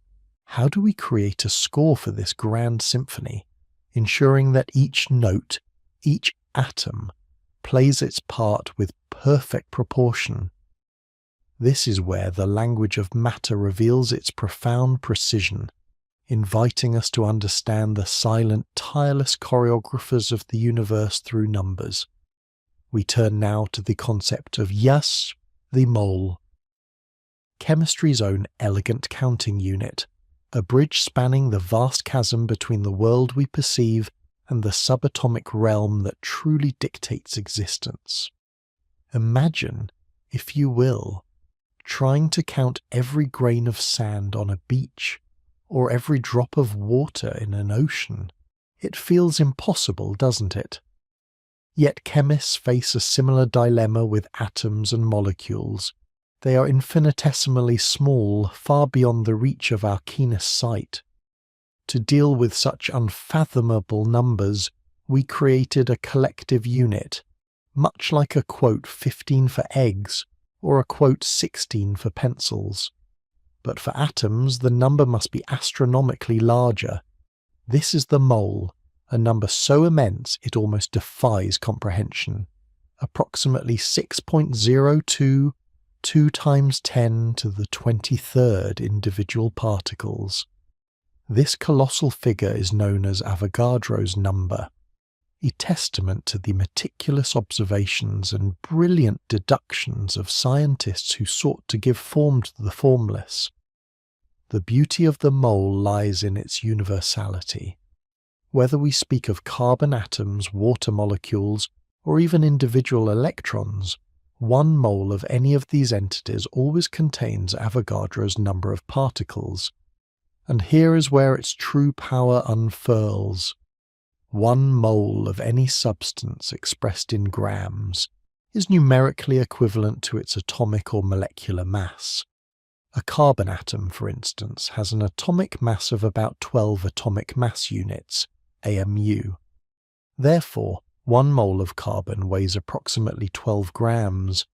How do we create a score for this grand symphony, ensuring that each note, each atom, plays its part with perfect proportion? This is where the language of matter reveals its profound precision, inviting us to understand the silent, tireless choreographers of the universe through numbers. We turn now to the concept of Yas, the mole, chemistry's own elegant counting unit, a bridge spanning the vast chasm between the world we perceive and the subatomic realm that truly dictates existence. Imagine, if you will, trying to count every grain of sand on a beach, or every drop of water in an ocean. It feels impossible, doesn't it? Yet chemists face a similar dilemma with atoms and molecules. They are infinitesimally small, far beyond the reach of our keenest sight. To deal with such unfathomable numbers, we created a collective unit, much like a quote 15 for eggs, or a quote 16 for pencils. But for atoms, the number must be astronomically larger. This is the mole, a number so immense it almost defies comprehension. Approximately 6.02 2 times 10 to the 23rd individual particles. This colossal figure is known as Avogadro's number, a testament to the meticulous observations and brilliant deductions of scientists who sought to give form to the formless. The beauty of the mole lies in its universality. Whether we speak of carbon atoms, water molecules, or even individual electrons, one mole of any of these entities always contains Avogadro's number of particles. And here is where its true power unfurls. One mole of any substance expressed in grams is numerically equivalent to its atomic or molecular mass. A carbon atom, for instance, has an atomic mass of about 12 atomic mass units, AMU. Therefore, 1 mole of carbon weighs approximately 12 grams.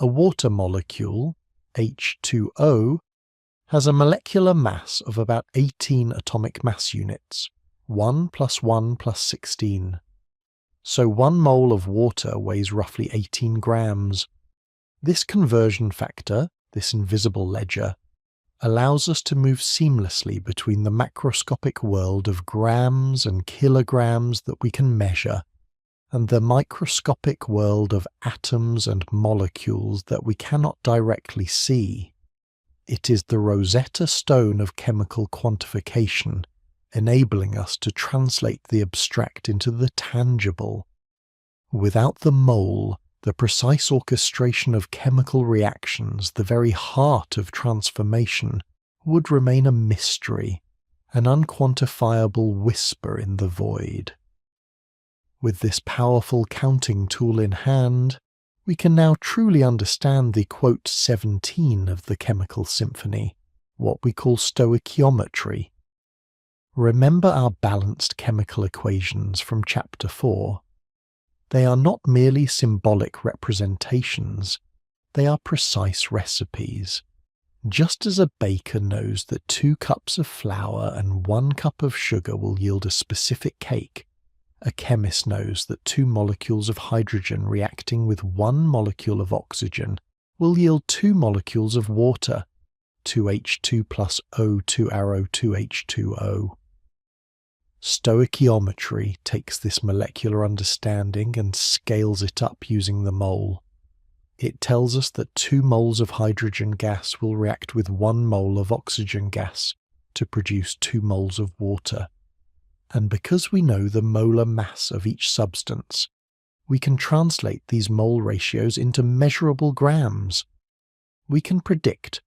A water molecule, H2O, has a molecular mass of about 18 atomic mass units, 1 plus 1 plus 16. So 1 mole of water weighs roughly 18 grams. This conversion factor, this invisible ledger, allows us to move seamlessly between the macroscopic world of grams and kilograms that we can measure, and the microscopic world of atoms and molecules that we cannot directly see. It is the Rosetta Stone of chemical quantification, enabling us to translate the abstract into the tangible. Without the mole, the precise orchestration of chemical reactions, the very heart of transformation, would remain a mystery, an unquantifiable whisper in the void. With this powerful counting tool in hand, we can now truly understand the quote 17 of the chemical symphony, what we call stoichiometry. Remember our balanced chemical equations from Chapter 4. They are not merely symbolic representations, they are precise recipes. Just as a baker knows that 2 cups of flour and 1 cup of sugar will yield a specific cake, a chemist knows that 2 molecules of hydrogen reacting with 1 molecule of oxygen will yield 2 molecules of water, 2H2 plus O2 arrow 2H2O. Stoichiometry takes this molecular understanding and scales it up using the mole. It tells us that 2 moles of hydrogen gas will react with 1 mole of oxygen gas to produce 2 moles of water. And because we know the molar mass of each substance, we can translate these mole ratios into measurable grams. We can predict,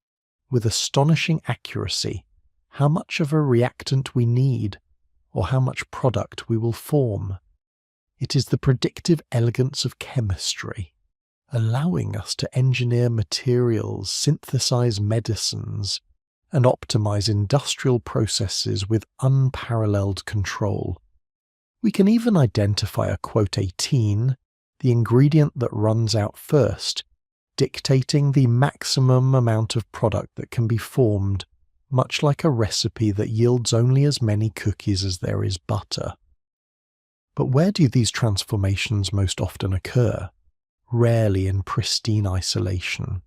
with astonishing accuracy, how much of a reactant we need, or how much product we will form. It is the predictive elegance of chemistry, allowing us to engineer materials, synthesize medicines, and optimize industrial processes with unparalleled control. We can even identify a quote 18, the ingredient that runs out first, dictating the maximum amount of product that can be formed, much like a recipe that yields only as many cookies as there is butter. But where do these transformations most often occur? Rarely in pristine isolation.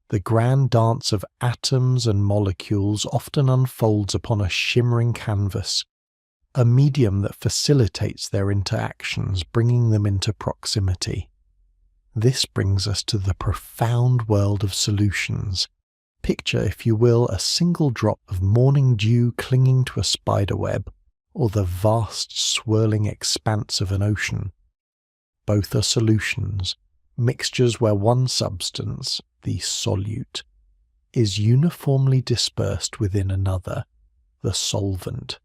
The grand dance of atoms and molecules often unfolds upon a shimmering canvas, a medium that facilitates their interactions, bringing them into proximity. This brings us to the profound world of solutions. Picture, if you will, a single drop of morning dew clinging to a spider web, or the vast swirling expanse of an ocean. Both are solutions, mixtures where one substance, the solute, is uniformly dispersed within another, the solvent.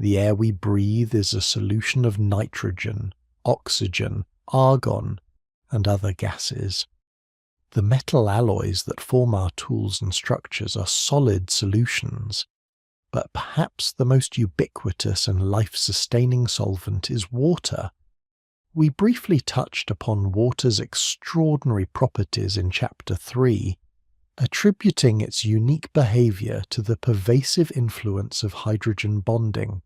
The air we breathe is a solution of nitrogen, oxygen, argon, and other gases. The metal alloys that form our tools and structures are solid solutions, but perhaps the most ubiquitous and life-sustaining solvent is water. We briefly touched upon water's extraordinary properties in Chapter 3, attributing its unique behavior to the pervasive influence of hydrogen bonding.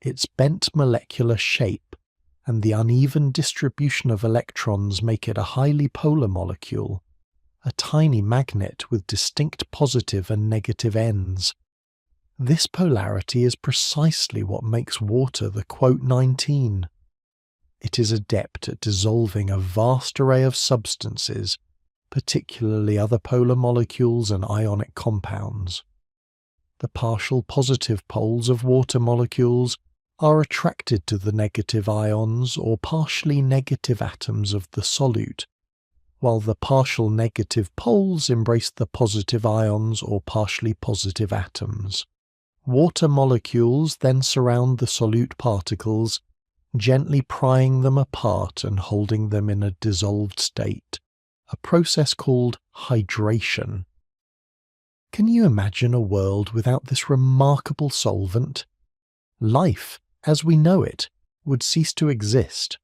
Its bent molecular shape and the uneven distribution of electrons make it a highly polar molecule, a tiny magnet with distinct positive and negative ends. This polarity is precisely what makes water the quote 19. It is adept at dissolving a vast array of substances, particularly other polar molecules and ionic compounds. The partial positive poles of water molecules are attracted to the negative ions or partially negative atoms of the solute, while the partial negative poles embrace the positive ions or partially positive atoms. Water molecules then surround the solute particles, gently prying them apart and holding them in a dissolved state, a process called hydration. Can you imagine a world without this remarkable solvent? Life, as we know it, would cease to exist.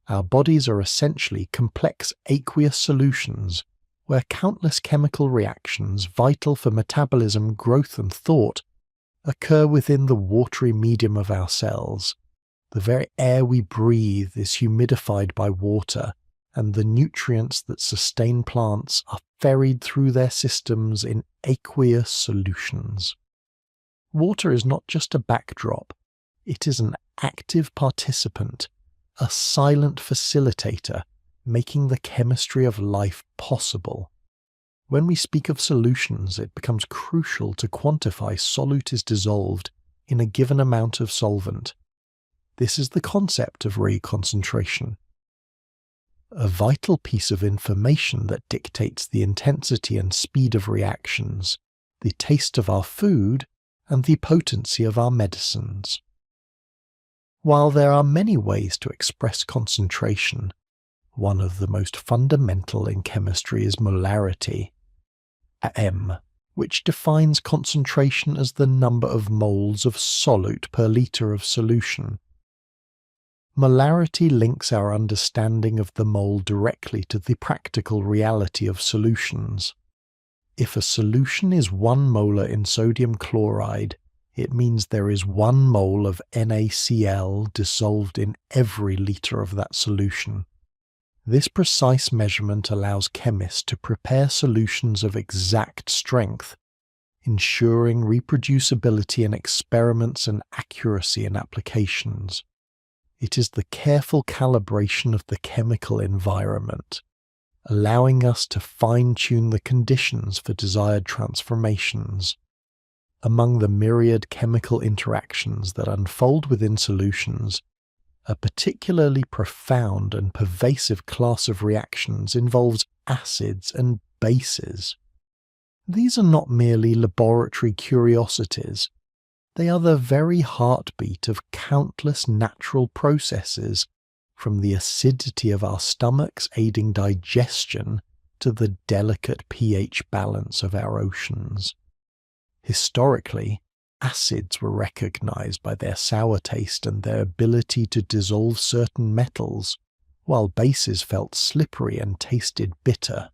Our bodies are essentially complex aqueous solutions, where countless chemical reactions vital for metabolism, growth and thought occur within the watery medium of our cells. The very air we breathe is humidified by water, and the nutrients that sustain plants are ferried through their systems in aqueous solutions. Water is not just a backdrop, it is an active participant, a silent facilitator, making the chemistry of life possible. When we speak of solutions, it becomes crucial to quantify solute is dissolved in a given amount of solvent. This is the concept of reconcentration, a vital piece of information that dictates the intensity and speed of reactions, the taste of our food, and the potency of our medicines. While there are many ways to express concentration, one of the most fundamental in chemistry is molarity, m, which defines concentration as the number of moles of solute per litre of solution. Molarity links our understanding of the mole directly to the practical reality of solutions. If a solution is 1 molar in sodium chloride, it means there is 1 mole of NaCl dissolved in every litre of that solution. This precise measurement allows chemists to prepare solutions of exact strength, ensuring reproducibility in experiments and accuracy in applications. It is the careful calibration of the chemical environment, allowing us to fine-tune the conditions for desired transformations. Among the myriad chemical interactions that unfold within solutions, a particularly profound and pervasive class of reactions involves acids and bases. These are not merely laboratory curiosities. They are the very heartbeat of countless natural processes, from the acidity of our stomachs aiding digestion to the delicate pH balance of our oceans. Historically, acids were recognized by their sour taste and their ability to dissolve certain metals, while bases felt slippery and tasted bitter.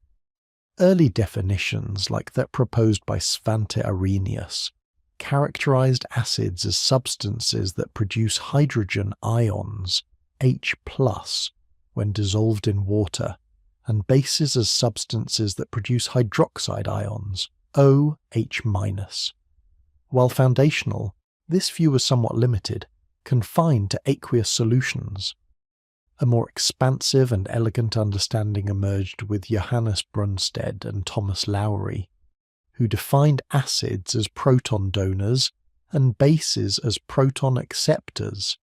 Early definitions, like that proposed by Svante Arrhenius, characterized acids as substances that produce hydrogen ions, H+, when dissolved in water, and bases as substances that produce hydroxide ions, OH-. While foundational, this view was somewhat limited, confined to aqueous solutions. A more expansive and elegant understanding emerged with Johannes Brunstad and Thomas Lowry, who defined acids as proton donors and bases as proton acceptors.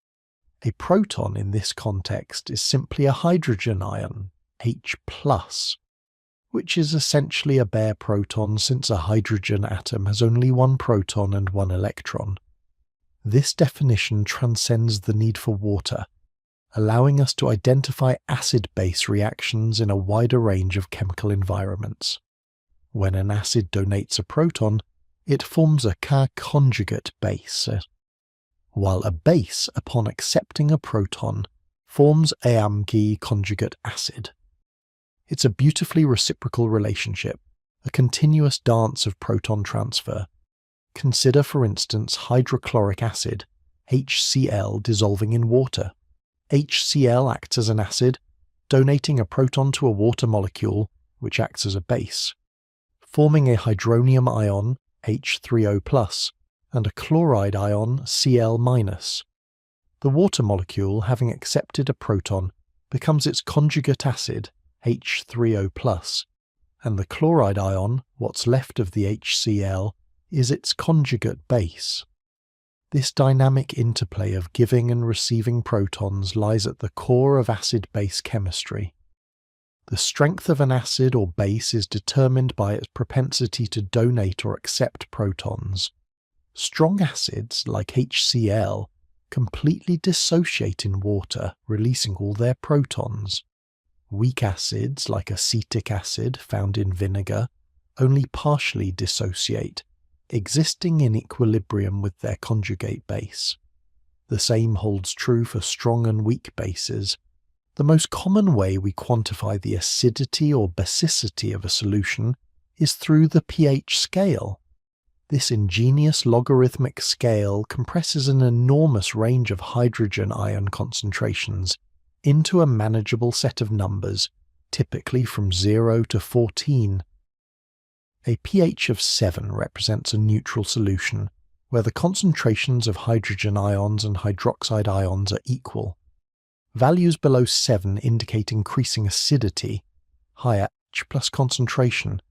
A proton in this context is simply a hydrogen ion, H+, which is essentially a bare proton since a hydrogen atom has only 1 proton and 1 electron. This definition transcends the need for water, allowing us to identify acid-base reactions in a wider range of chemical environments. When an acid donates a proton, it forms a Ca-conjugate base, while a base, upon accepting a proton, forms a Amg conjugate acid. It's a beautifully reciprocal relationship, a continuous dance of proton transfer. Consider, for instance, hydrochloric acid, HCl, dissolving in water. HCl acts as an acid, donating a proton to a water molecule, which acts as a base, forming a hydronium ion, H3O+, and a chloride ion, Cl-. The water molecule, having accepted a proton, becomes its conjugate acid, H3O+, and the chloride ion, what's left of the HCl, is its conjugate base. This dynamic interplay of giving and receiving protons lies at the core of acid-base chemistry. The strength of an acid or base is determined by its propensity to donate or accept protons. Strong acids, like HCl, completely dissociate in water, releasing all their protons. Weak acids, like acetic acid, found in vinegar, only partially dissociate, existing in equilibrium with their conjugate base. The same holds true for strong and weak bases. The most common way we quantify the acidity or basicity of a solution is through the pH scale. This ingenious logarithmic scale compresses an enormous range of hydrogen ion concentrations into a manageable set of numbers, typically from 0 to 14. A pH of 7 represents a neutral solution, where the concentrations of hydrogen ions and hydroxide ions are equal. Values below 7 indicate increasing acidity, higher H+ concentration,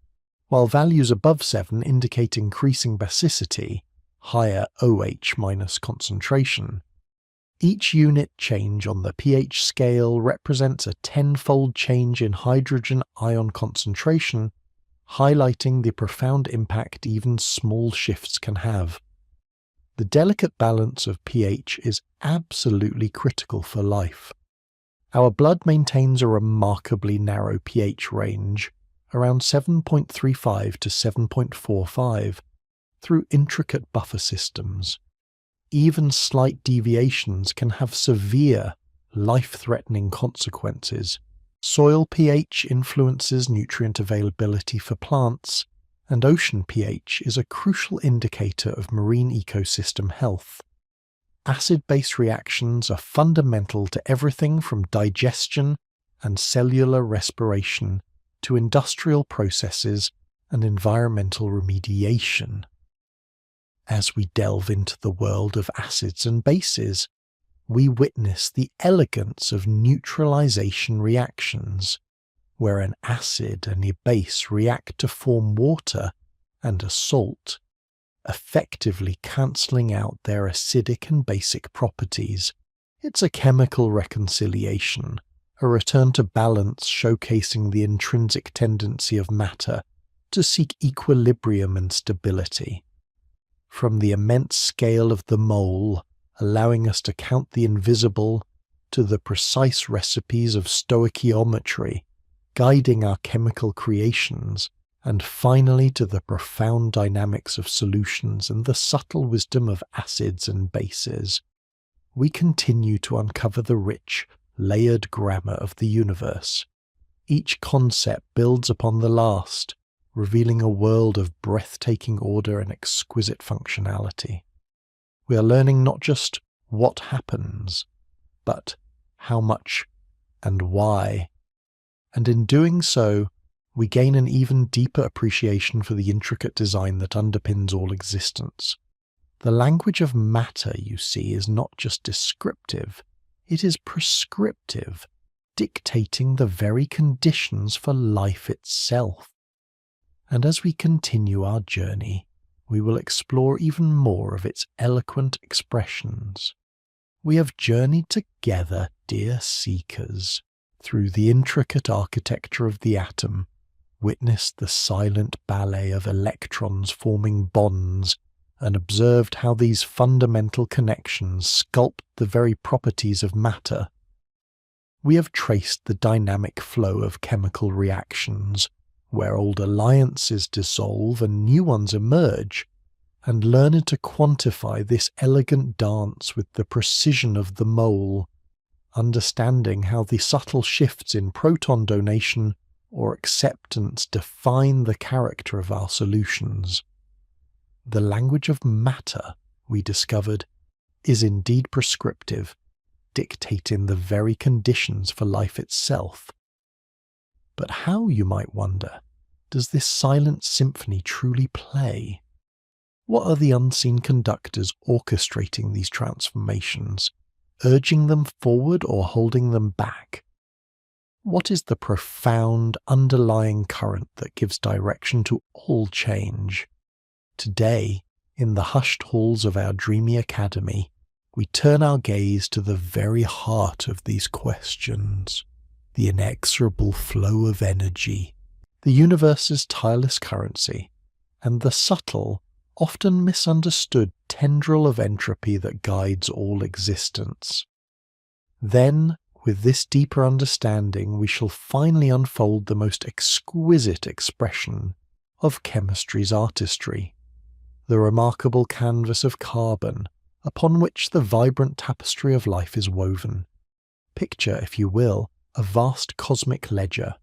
while values above 7 indicate increasing basicity, higher OH- concentration. Each unit change on the pH scale represents a 10-fold change in hydrogen ion concentration, highlighting the profound impact even small shifts can have. The delicate balance of pH is absolutely critical for life. Our blood maintains a remarkably narrow pH range, around 7.35 to 7.45, through intricate buffer systems. Even slight deviations can have severe, life-threatening consequences. Soil pH influences nutrient availability for plants, and ocean pH is a crucial indicator of marine ecosystem health. Acid-base reactions are fundamental to everything from digestion and cellular respiration to industrial processes and environmental remediation. As we delve into the world of acids and bases, we witness the elegance of neutralization reactions, where an acid and a base react to form water and a salt, effectively cancelling out their acidic and basic properties. It's a chemical reconciliation, a return to balance showcasing the intrinsic tendency of matter to seek equilibrium and stability. From the immense scale of the mole, allowing us to count the invisible, to the precise recipes of stoichiometry, guiding our chemical creations, and finally to the profound dynamics of solutions and the subtle wisdom of acids and bases, we continue to uncover the rich, layered grammar of the universe. Each concept builds upon the last, revealing a world of breathtaking order and exquisite functionality. We are learning not just what happens, but how much and why. And in doing so, we gain an even deeper appreciation for the intricate design that underpins all existence. The language of matter, you see, is not just descriptive, it is prescriptive, dictating the very conditions for life itself. And as we continue our journey, we will explore even more of its eloquent expressions. We have journeyed together, dear seekers, through the intricate architecture of the atom, witnessed the silent ballet of electrons forming bonds, and observed how these fundamental connections sculpt the very properties of matter. We have traced the dynamic flow of chemical reactions, where old alliances dissolve and new ones emerge, and learned to quantify this elegant dance with the precision of the mole, understanding how the subtle shifts in proton donation or acceptance define the character of our solutions. The language of matter, we discovered, is indeed prescriptive, dictating the very conditions for life itself. But how, you might wonder, does this silent symphony truly play? What are the unseen conductors orchestrating these transformations, urging them forward or holding them back? What is the profound underlying current that gives direction to all change? Today, in the hushed halls of our dreamy academy, we turn our gaze to the very heart of these questions. The inexorable flow of energy, the universe's tireless currency, and the subtle, often misunderstood tendril of entropy that guides all existence. Then, with this deeper understanding, we shall finally unfold the most exquisite expression of chemistry's artistry, the remarkable canvas of carbon upon which the vibrant tapestry of life is woven. Picture, if you will, a vast cosmic ledger.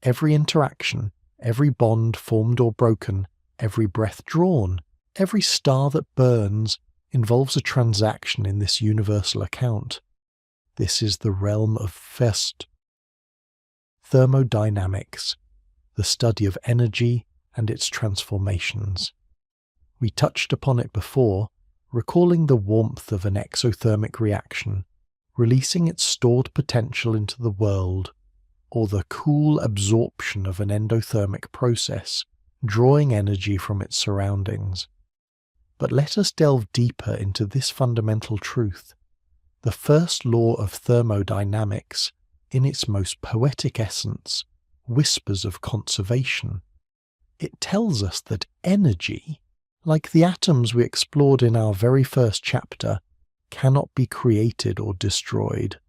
Every interaction, every bond formed or broken, every breath drawn, every star that burns involves a transaction in this universal account. This is the realm of thermodynamics, the study of energy and its transformations. We touched upon it before, recalling the warmth of an exothermic reaction, releasing its stored potential into the world, or the cool absorption of an endothermic process, drawing energy from its surroundings. But let us delve deeper into this fundamental truth. The first law of thermodynamics, in its most poetic essence, whispers of conservation. It tells us that energy, like the atoms we explored in our very first chapter, cannot be created or destroyed.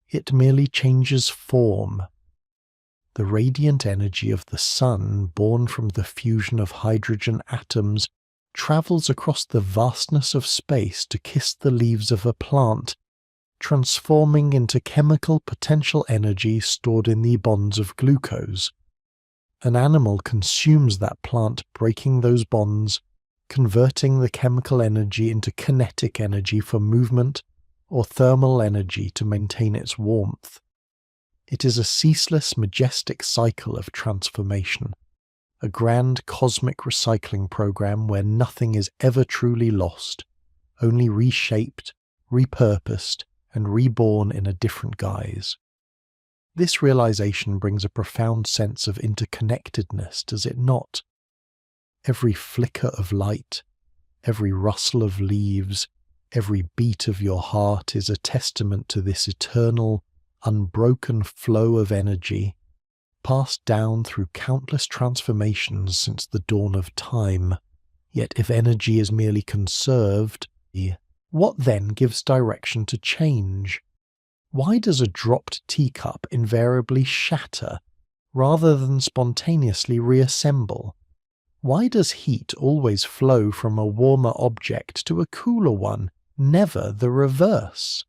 It merely changes form. The radiant energy of the sun, born from the fusion of hydrogen atoms, travels across the vastness of space to kiss the leaves of a plant, transforming into chemical potential energy stored in the bonds of glucose. An animal consumes that plant, breaking those bonds, converting the chemical energy into kinetic energy for movement or thermal energy to maintain its warmth. It is a ceaseless, majestic cycle of transformation, a grand cosmic recycling program where nothing is ever truly lost, only reshaped, repurposed, and reborn in a different guise. This realization brings a profound sense of interconnectedness, does it not? Every flicker of light, every rustle of leaves, every beat of your heart is a testament to this eternal, unbroken flow of energy, passed down through countless transformations since the dawn of time. Yet if energy is merely conserved, what then gives direction to change? Why does a dropped teacup invariably shatter rather than spontaneously reassemble? Why does heat always flow from a warmer object to a cooler one, never the reverse?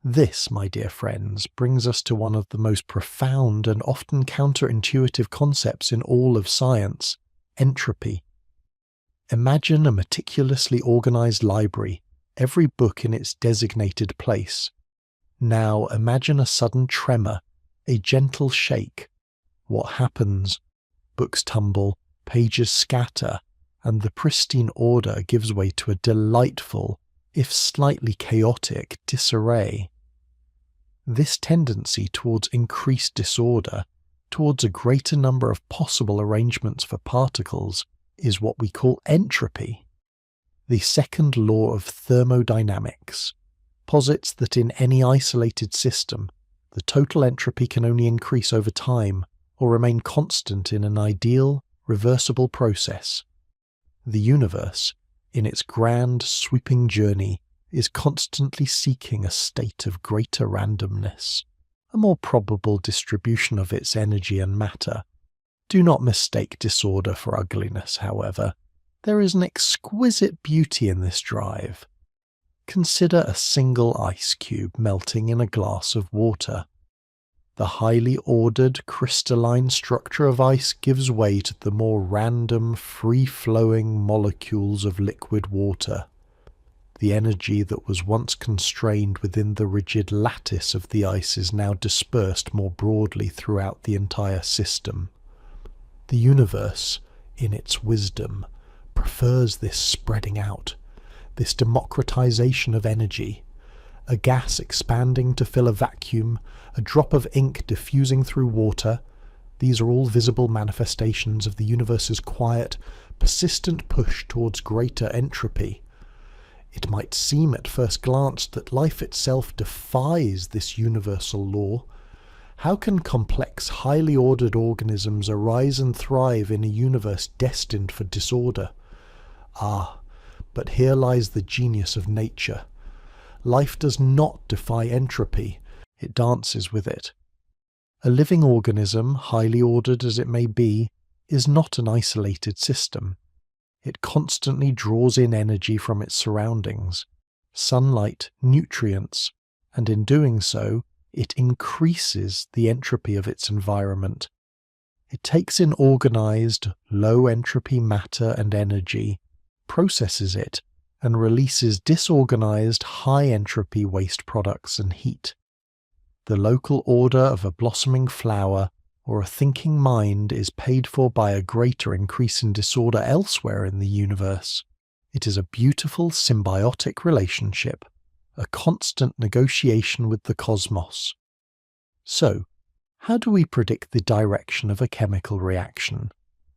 This, my dear friends, brings us to one of the most profound and often counterintuitive concepts in all of science: entropy. Imagine a meticulously organized library, every book in its designated place. Now imagine a sudden tremor, a gentle shake. What happens? Books tumble, pages scatter, and the pristine order gives way to a delightful, if slightly chaotic, disarray. This tendency towards increased disorder, towards a greater number of possible arrangements for particles, is what we call entropy. The second law of thermodynamics posits that in any isolated system, the total entropy can only increase over time or remain constant in an ideal, reversible process. The universe, in its grand, sweeping journey, is constantly seeking a state of greater randomness, a more probable distribution of its energy and matter. Do not mistake disorder for ugliness, however. There is an exquisite beauty in this drive. Consider a single ice cube melting in a glass of water. The highly ordered, crystalline structure of ice gives way to the more random, free-flowing molecules of liquid water. The energy that was once constrained within the rigid lattice of the ice is now dispersed more broadly throughout the entire system. The universe, in its wisdom, prefers this spreading out, this democratization of energy. A gas expanding to fill a vacuum, a drop of ink diffusing through water, these are all visible manifestations of the universe's quiet, persistent push towards greater entropy. It might seem at first glance that life itself defies this universal law. How can complex, highly ordered organisms arise and thrive in a universe destined for disorder? Ah, but here lies the genius of nature. Life does not defy entropy, it dances with it. A living organism, highly ordered as it may be, is not an isolated system. It constantly draws in energy from its surroundings, sunlight, nutrients, and in doing so, it increases the entropy of its environment. It takes in organized, low-entropy matter and energy, processes it, and releases disorganized, high-entropy waste products and heat. The local order of a blossoming flower or a thinking mind is paid for by a greater increase in disorder elsewhere in the universe. It is a beautiful symbiotic relationship, a constant negotiation with the cosmos. So, how do we predict the direction of a chemical reaction,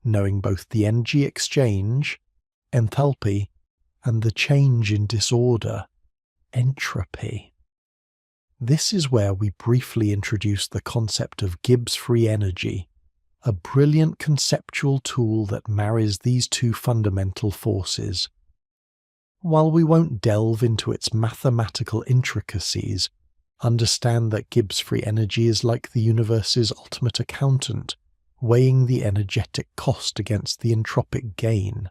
knowing both the energy exchange, enthalpy, and the change in disorder, entropy? This is where we briefly introduce the concept of Gibbs free energy, a brilliant conceptual tool that marries these two fundamental forces. While we won't delve into its mathematical intricacies, Understand that Gibbs free energy is like the universe's ultimate accountant, weighing the energetic cost against the entropic gain.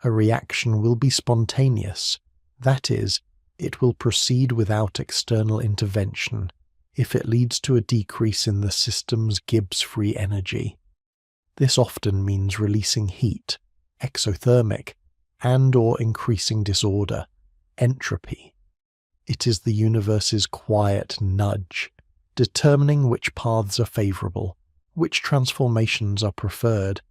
A reaction will be spontaneous, that is, it will proceed without external intervention if it leads to a decrease in the system's Gibbs free energy. This often means releasing heat, exothermic, and/or increasing disorder, entropy. It is the universe's quiet nudge, determining which paths are favourable, which transformations are preferred,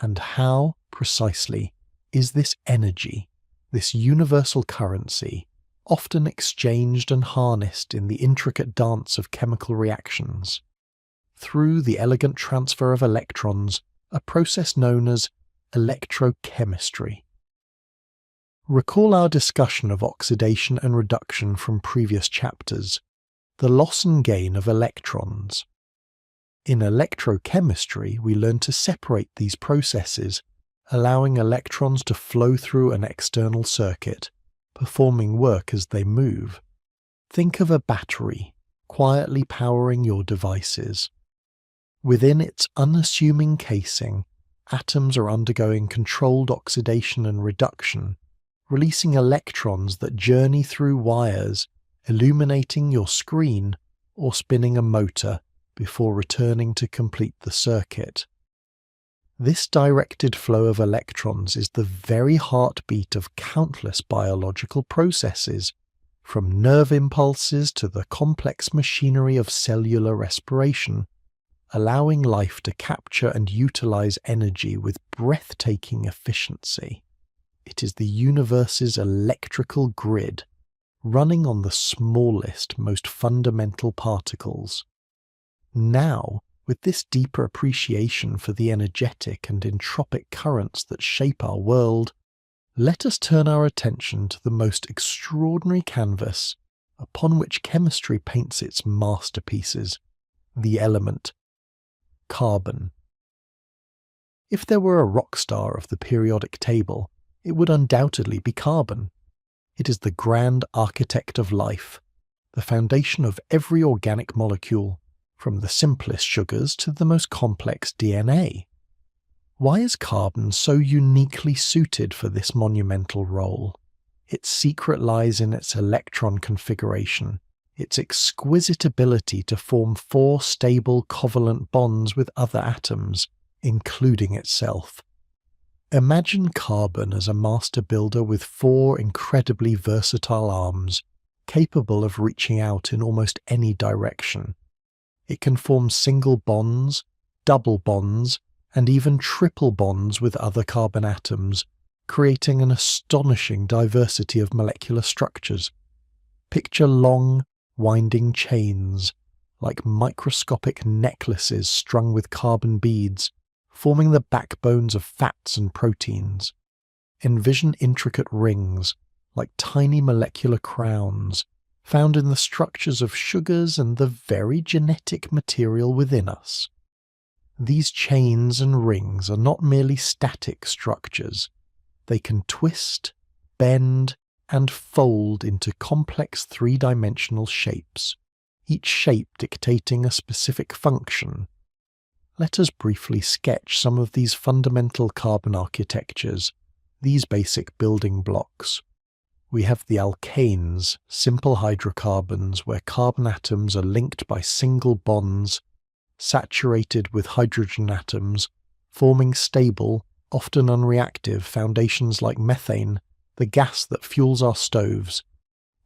and how, precisely, is this energy, this universal currency, often exchanged and harnessed in the intricate dance of chemical reactions, through the elegant transfer of electrons, a process known as electrochemistry. Recall our discussion of oxidation and reduction from previous chapters, the loss and gain of electrons. In electrochemistry, we learn to separate these processes, allowing electrons to flow through an external circuit, performing work as they move. Think of a battery, quietly powering your devices. Within its unassuming casing, atoms are undergoing controlled oxidation and reduction, releasing electrons that journey through wires, illuminating your screen or spinning a motor before returning to complete the circuit. This directed flow of electrons is the very heartbeat of countless biological processes, from nerve impulses to the complex machinery of cellular respiration, allowing life to capture and utilize energy with breathtaking efficiency. It is the universe's electrical grid, running on the smallest, most fundamental particles. Now, with this deeper appreciation for the energetic and entropic currents that shape our world, let us turn our attention to the most extraordinary canvas upon which chemistry paints its masterpieces, the element carbon. If there were a rock star of the periodic table, it would undoubtedly be carbon. It is the grand architect of life, the foundation of every organic molecule, from the simplest sugars to the most complex DNA. Why is carbon so uniquely suited for this monumental role? Its secret lies in its electron configuration, its exquisite ability to form 4 stable covalent bonds with other atoms, including itself. Imagine carbon as a master builder with 4 incredibly versatile arms, capable of reaching out in almost any direction. It can form single bonds, double bonds, and even triple bonds with other carbon atoms, creating an astonishing diversity of molecular structures. Picture long, winding chains, like microscopic necklaces strung with carbon beads, forming the backbones of fats and proteins. Envision intricate rings, like tiny molecular crowns, found in the structures of sugars and the very genetic material within us. These chains and rings are not merely static structures. They can twist, bend, and fold into complex 3-dimensional shapes, each shape dictating a specific function. Let us briefly sketch some of these fundamental carbon architectures, these basic building blocks. We have the alkanes, simple hydrocarbons where carbon atoms are linked by single bonds, saturated with hydrogen atoms, forming stable, often unreactive foundations like methane, the gas that fuels our stoves.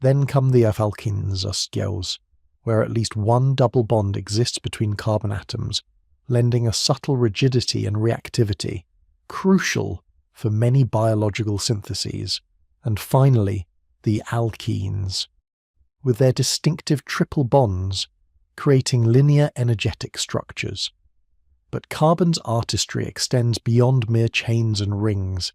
Then come the alkenes, or skills, where at least one double bond exists between carbon atoms, lending a subtle rigidity and reactivity, crucial for many biological syntheses. And finally, the alkenes, with their distinctive triple bonds, creating linear energetic structures. But carbon's artistry extends beyond mere chains and rings.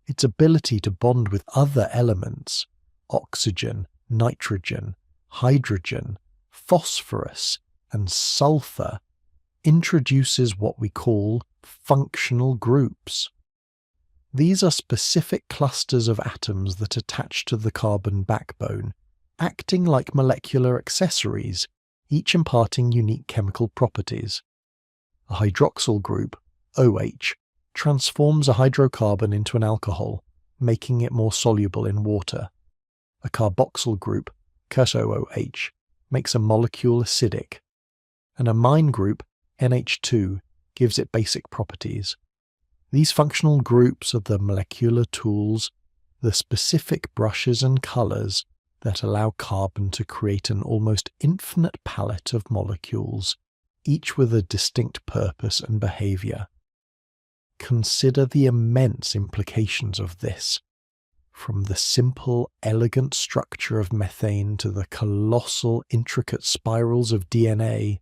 Its ability to bond with other elements, oxygen, nitrogen, hydrogen, phosphorus, and sulfur, introduces what we call functional groups. These are specific clusters of atoms that attach to the carbon backbone, acting like molecular accessories, each imparting unique chemical properties. A hydroxyl group, OH, transforms a hydrocarbon into an alcohol, making it more soluble in water. A carboxyl group, KOOH, makes a molecule acidic. And a amine group, NH2, gives it basic properties. These functional groups are the molecular tools, the specific brushes and colours that allow carbon to create an almost infinite palette of molecules, each with a distinct purpose and behaviour. Consider the immense implications of this, from the simple, elegant structure of methane to the colossal, intricate spirals of DNA.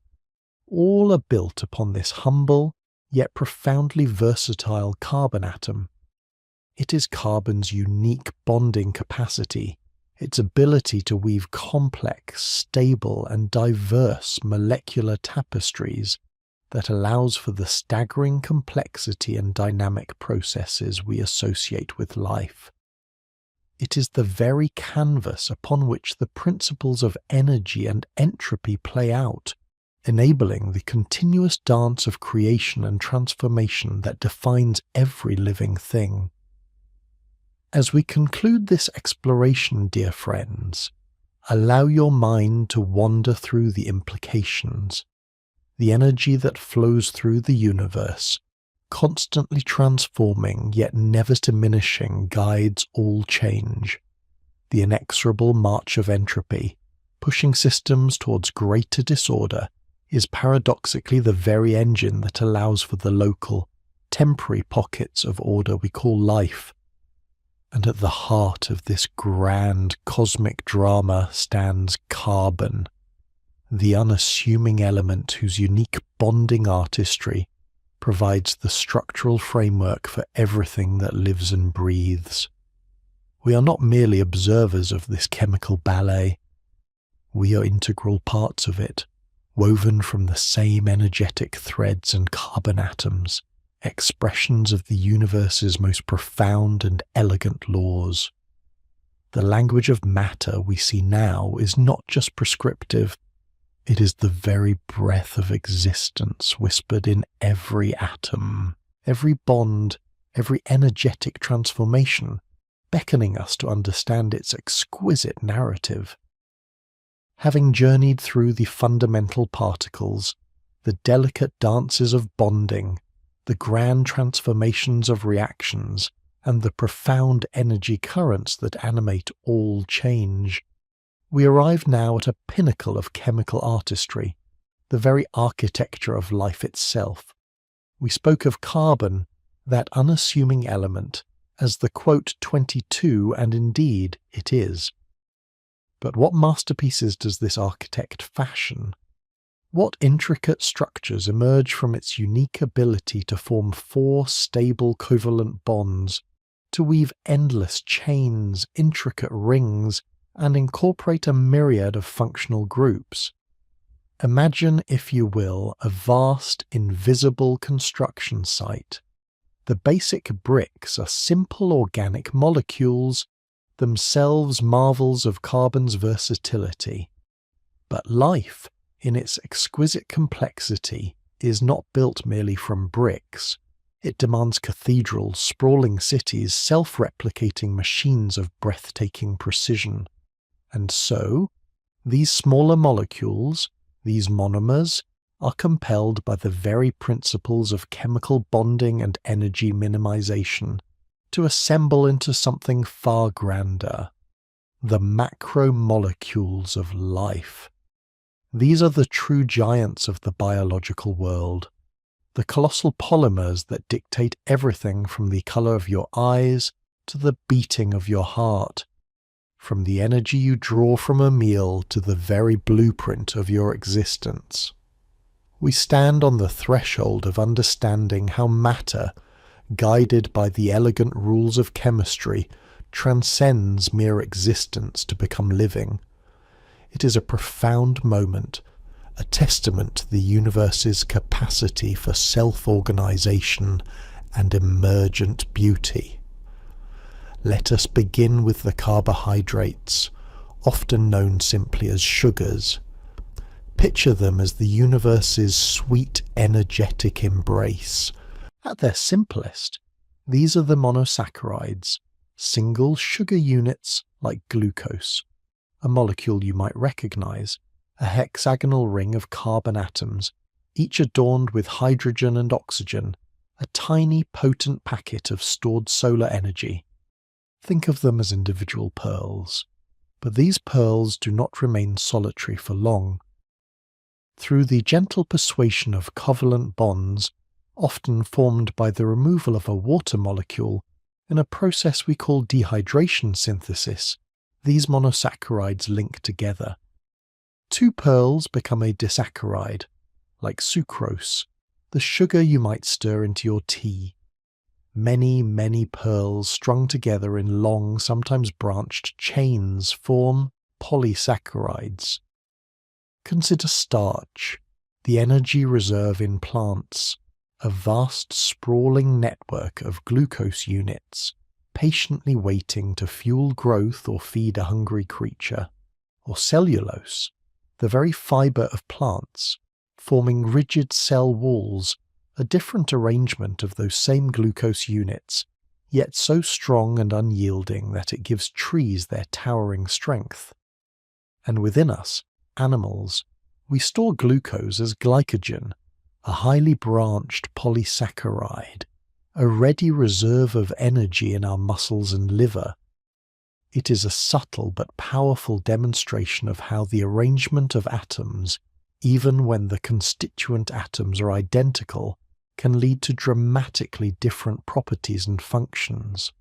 All are built upon this humble, yet profoundly versatile carbon atom. It is carbon's unique bonding capacity, its ability to weave complex, stable, and diverse molecular tapestries that allows for the staggering complexity and dynamic processes we associate with life. It is the very canvas upon which the principles of energy and entropy play out, enabling the continuous dance of creation and transformation that defines every living thing. As we conclude this exploration, dear friends, allow your mind to wander through the implications. The energy that flows through the universe, constantly transforming yet never diminishing, guides all change. The inexorable march of entropy, pushing systems towards greater disorder, is paradoxically the very engine that allows for the local, temporary pockets of order we call life. And at the heart of this grand cosmic drama stands carbon, the unassuming element whose unique bonding artistry provides the structural framework for everything that lives and breathes. We are not merely observers of this chemical ballet. We are integral parts of it, woven from the same energetic threads and carbon atoms, expressions of the universe's most profound and elegant laws. The language of matter we see now is not just prescriptive, it is the very breath of existence whispered in every atom, every bond, every energetic transformation, beckoning us to understand its exquisite narrative. Having journeyed through the fundamental particles, the delicate dances of bonding, the grand transformations of reactions, and the profound energy currents that animate all change, we arrive now at a pinnacle of chemical artistry, the very architecture of life itself. We spoke of carbon, that unassuming element, as the quote 22, and indeed it is. But what masterpieces does this architect fashion? What intricate structures emerge from its unique ability to form 4 stable covalent bonds, to weave endless chains, intricate rings, and incorporate a myriad of functional groups? Imagine, if you will, a vast, invisible construction site. The basic bricks are simple organic molecules, themselves marvels of carbon's versatility. But life, in its exquisite complexity, is not built merely from bricks. It demands cathedrals, sprawling cities, self-replicating machines of breathtaking precision. And so, these smaller molecules, these monomers, are compelled by the very principles of chemical bonding and energy minimization to assemble into something far grander, the macromolecules of life. These are the true giants of the biological world, the colossal polymers that dictate everything from the color of your eyes to the beating of your heart, from the energy you draw from a meal to the very blueprint of your existence. We stand on the threshold of understanding how matter, guided by the elegant rules of chemistry, transcends mere existence to become living. It is a profound moment, a testament to the universe's capacity for self-organization and emergent beauty. Let us begin with the carbohydrates, often known simply as sugars. Picture them as the universe's sweet, energetic embrace. At their simplest, these are the monosaccharides, single sugar units like glucose, a molecule you might recognize, a hexagonal ring of carbon atoms, each adorned with hydrogen and oxygen, a tiny potent packet of stored solar energy. Think of them as individual pearls, but these pearls do not remain solitary for long. Through the gentle persuasion of covalent bonds, often formed by the removal of a water molecule, in a process we call dehydration synthesis, these monosaccharides link together. Two pearls become a disaccharide, like sucrose, the sugar you might stir into your tea. Many, many pearls strung together in long, sometimes branched chains form polysaccharides. Consider starch, the energy reserve in plants, a vast sprawling network of glucose units, patiently waiting to fuel growth or feed a hungry creature. Or cellulose, the very fibre of plants, forming rigid cell walls, a different arrangement of those same glucose units, yet so strong and unyielding that it gives trees their towering strength. And within us, animals, we store glucose as glycogen, a highly branched polysaccharide, a ready reserve of energy in our muscles and liver. It is a subtle but powerful demonstration of how the arrangement of atoms, even when the constituent atoms are identical, can lead to dramatically different properties and functions.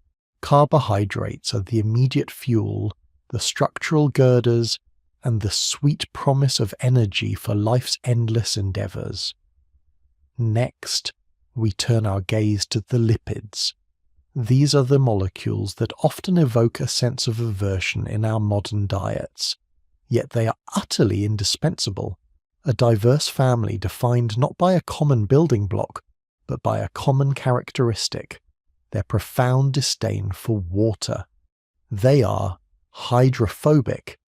Carbohydrates are the immediate fuel, the structural girders, and the sweet promise of energy for life's endless endeavours. Next, we turn our gaze to the lipids. These are the molecules that often evoke a sense of aversion in our modern diets, yet they are utterly indispensable, a diverse family defined not by a common building block, but by a common characteristic, their profound disdain for water. They are hydrophobic,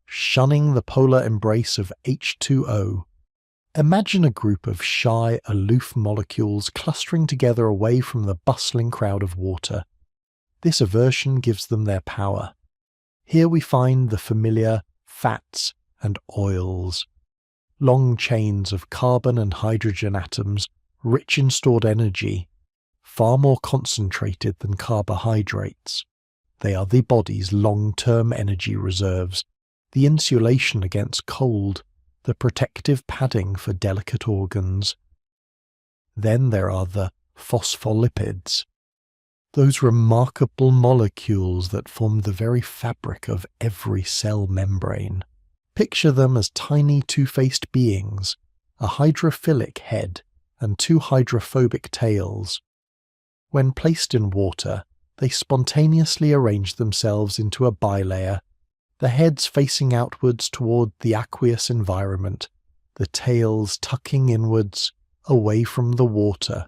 shunning the polar embrace of H2O. Imagine a group of shy, aloof molecules clustering together away from the bustling crowd of water. This aversion gives them their power. Here we find the familiar fats and oils, long chains of carbon and hydrogen atoms, rich in stored energy, far more concentrated than carbohydrates. They are the body's long-term energy reserves, the insulation against cold, the protective padding for delicate organs. Then there are the phospholipids, those remarkable molecules that form the very fabric of every cell membrane. Picture them as tiny two-faced beings, a hydrophilic head and two hydrophobic tails. When placed in water, they spontaneously arrange themselves into a bilayer, the heads facing outwards toward the aqueous environment, the tails tucking inwards, away from the water.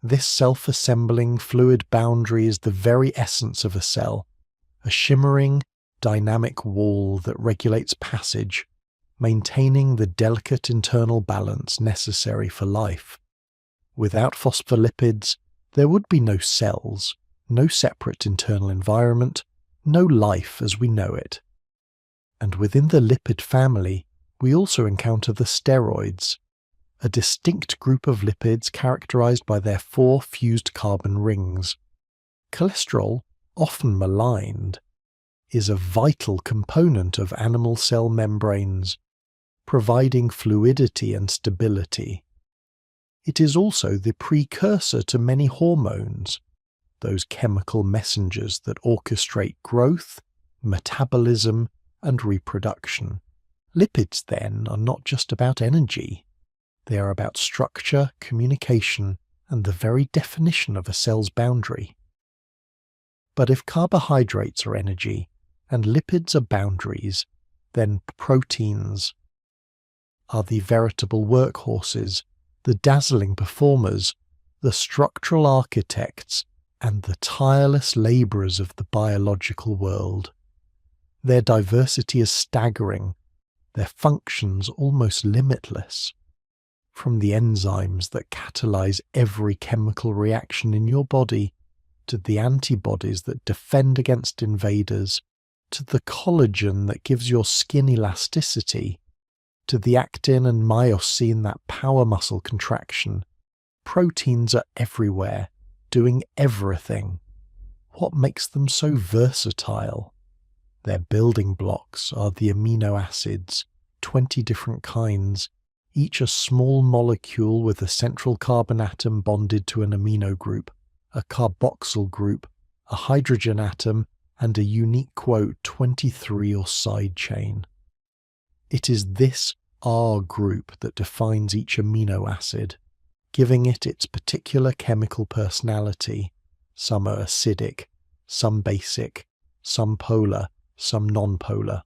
This self-assembling fluid boundary is the very essence of a cell, a shimmering, dynamic wall that regulates passage, maintaining the delicate internal balance necessary for life. Without phospholipids, there would be no cells, no separate internal environment, no life as we know it. And within the lipid family, we also encounter the steroids, a distinct group of lipids characterized by their 4 fused carbon rings. Cholesterol, often maligned, is a vital component of animal cell membranes, providing fluidity and stability. It is also the precursor to many hormones, those chemical messengers that orchestrate growth, metabolism, and reproduction. Lipids, then, are not just about energy. They are about structure, communication, and the very definition of a cell's boundary. But if carbohydrates are energy, and lipids are boundaries, then proteins are the veritable workhorses, the dazzling performers, the structural architects, and the tireless labourers of the biological world. Their diversity is staggering, their functions almost limitless. From the enzymes that catalyze every chemical reaction in your body, to the antibodies that defend against invaders, to the collagen that gives your skin elasticity, to the actin and myosin, that power muscle contraction. Proteins are everywhere, doing everything. What makes them so versatile? Their building blocks are the amino acids, 20 different kinds, each a small molecule with a central carbon atom bonded to an amino group, a carboxyl group, a hydrogen atom, and a unique quote 23 or side chain. It is this R group that defines each amino acid, giving it its particular chemical personality. Some are acidic, some basic, some polar, some non-polar.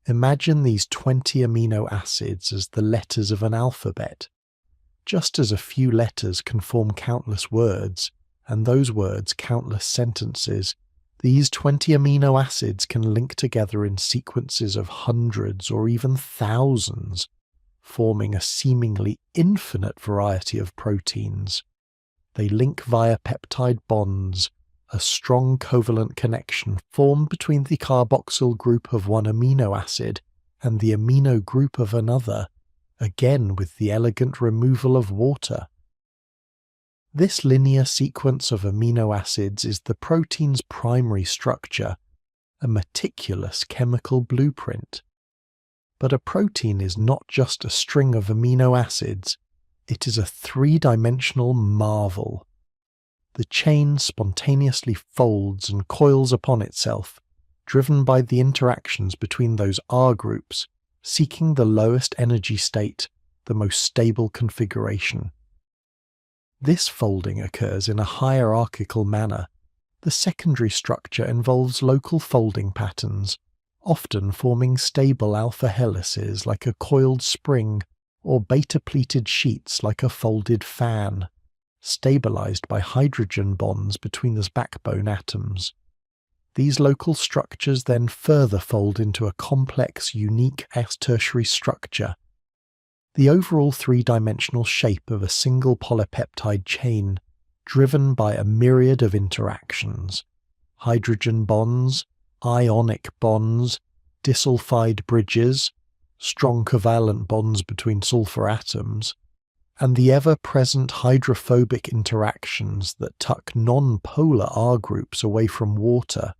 Imagine these 20 amino acids as the letters of an alphabet. Just as a few letters can form countless words, and those words countless sentences, these 20 amino acids can link together in sequences of hundreds or even thousands, forming a seemingly infinite variety of proteins. They link via peptide bonds, a strong covalent connection formed between the carboxyl group of one amino acid and the amino group of another, again with the elegant removal of water. This linear sequence of amino acids is the protein's primary structure, a meticulous chemical blueprint. But a protein is not just a string of amino acids, it is a three-dimensional marvel. The chain spontaneously folds and coils upon itself, driven by the interactions between those R groups, seeking the lowest energy state, the most stable configuration. This folding occurs in a hierarchical manner. The secondary structure involves local folding patterns, often forming stable alpha helices like a coiled spring, or beta-pleated sheets like a folded fan, stabilized by hydrogen bonds between the backbone atoms. These local structures then further fold into a complex, unique tertiary structure. The overall three-dimensional shape of a single polypeptide chain, driven by a myriad of interactions, hydrogen bonds, ionic bonds, disulfide bridges, strong covalent bonds between sulfur atoms, and the ever-present hydrophobic interactions that tuck non-polar R groups away from water.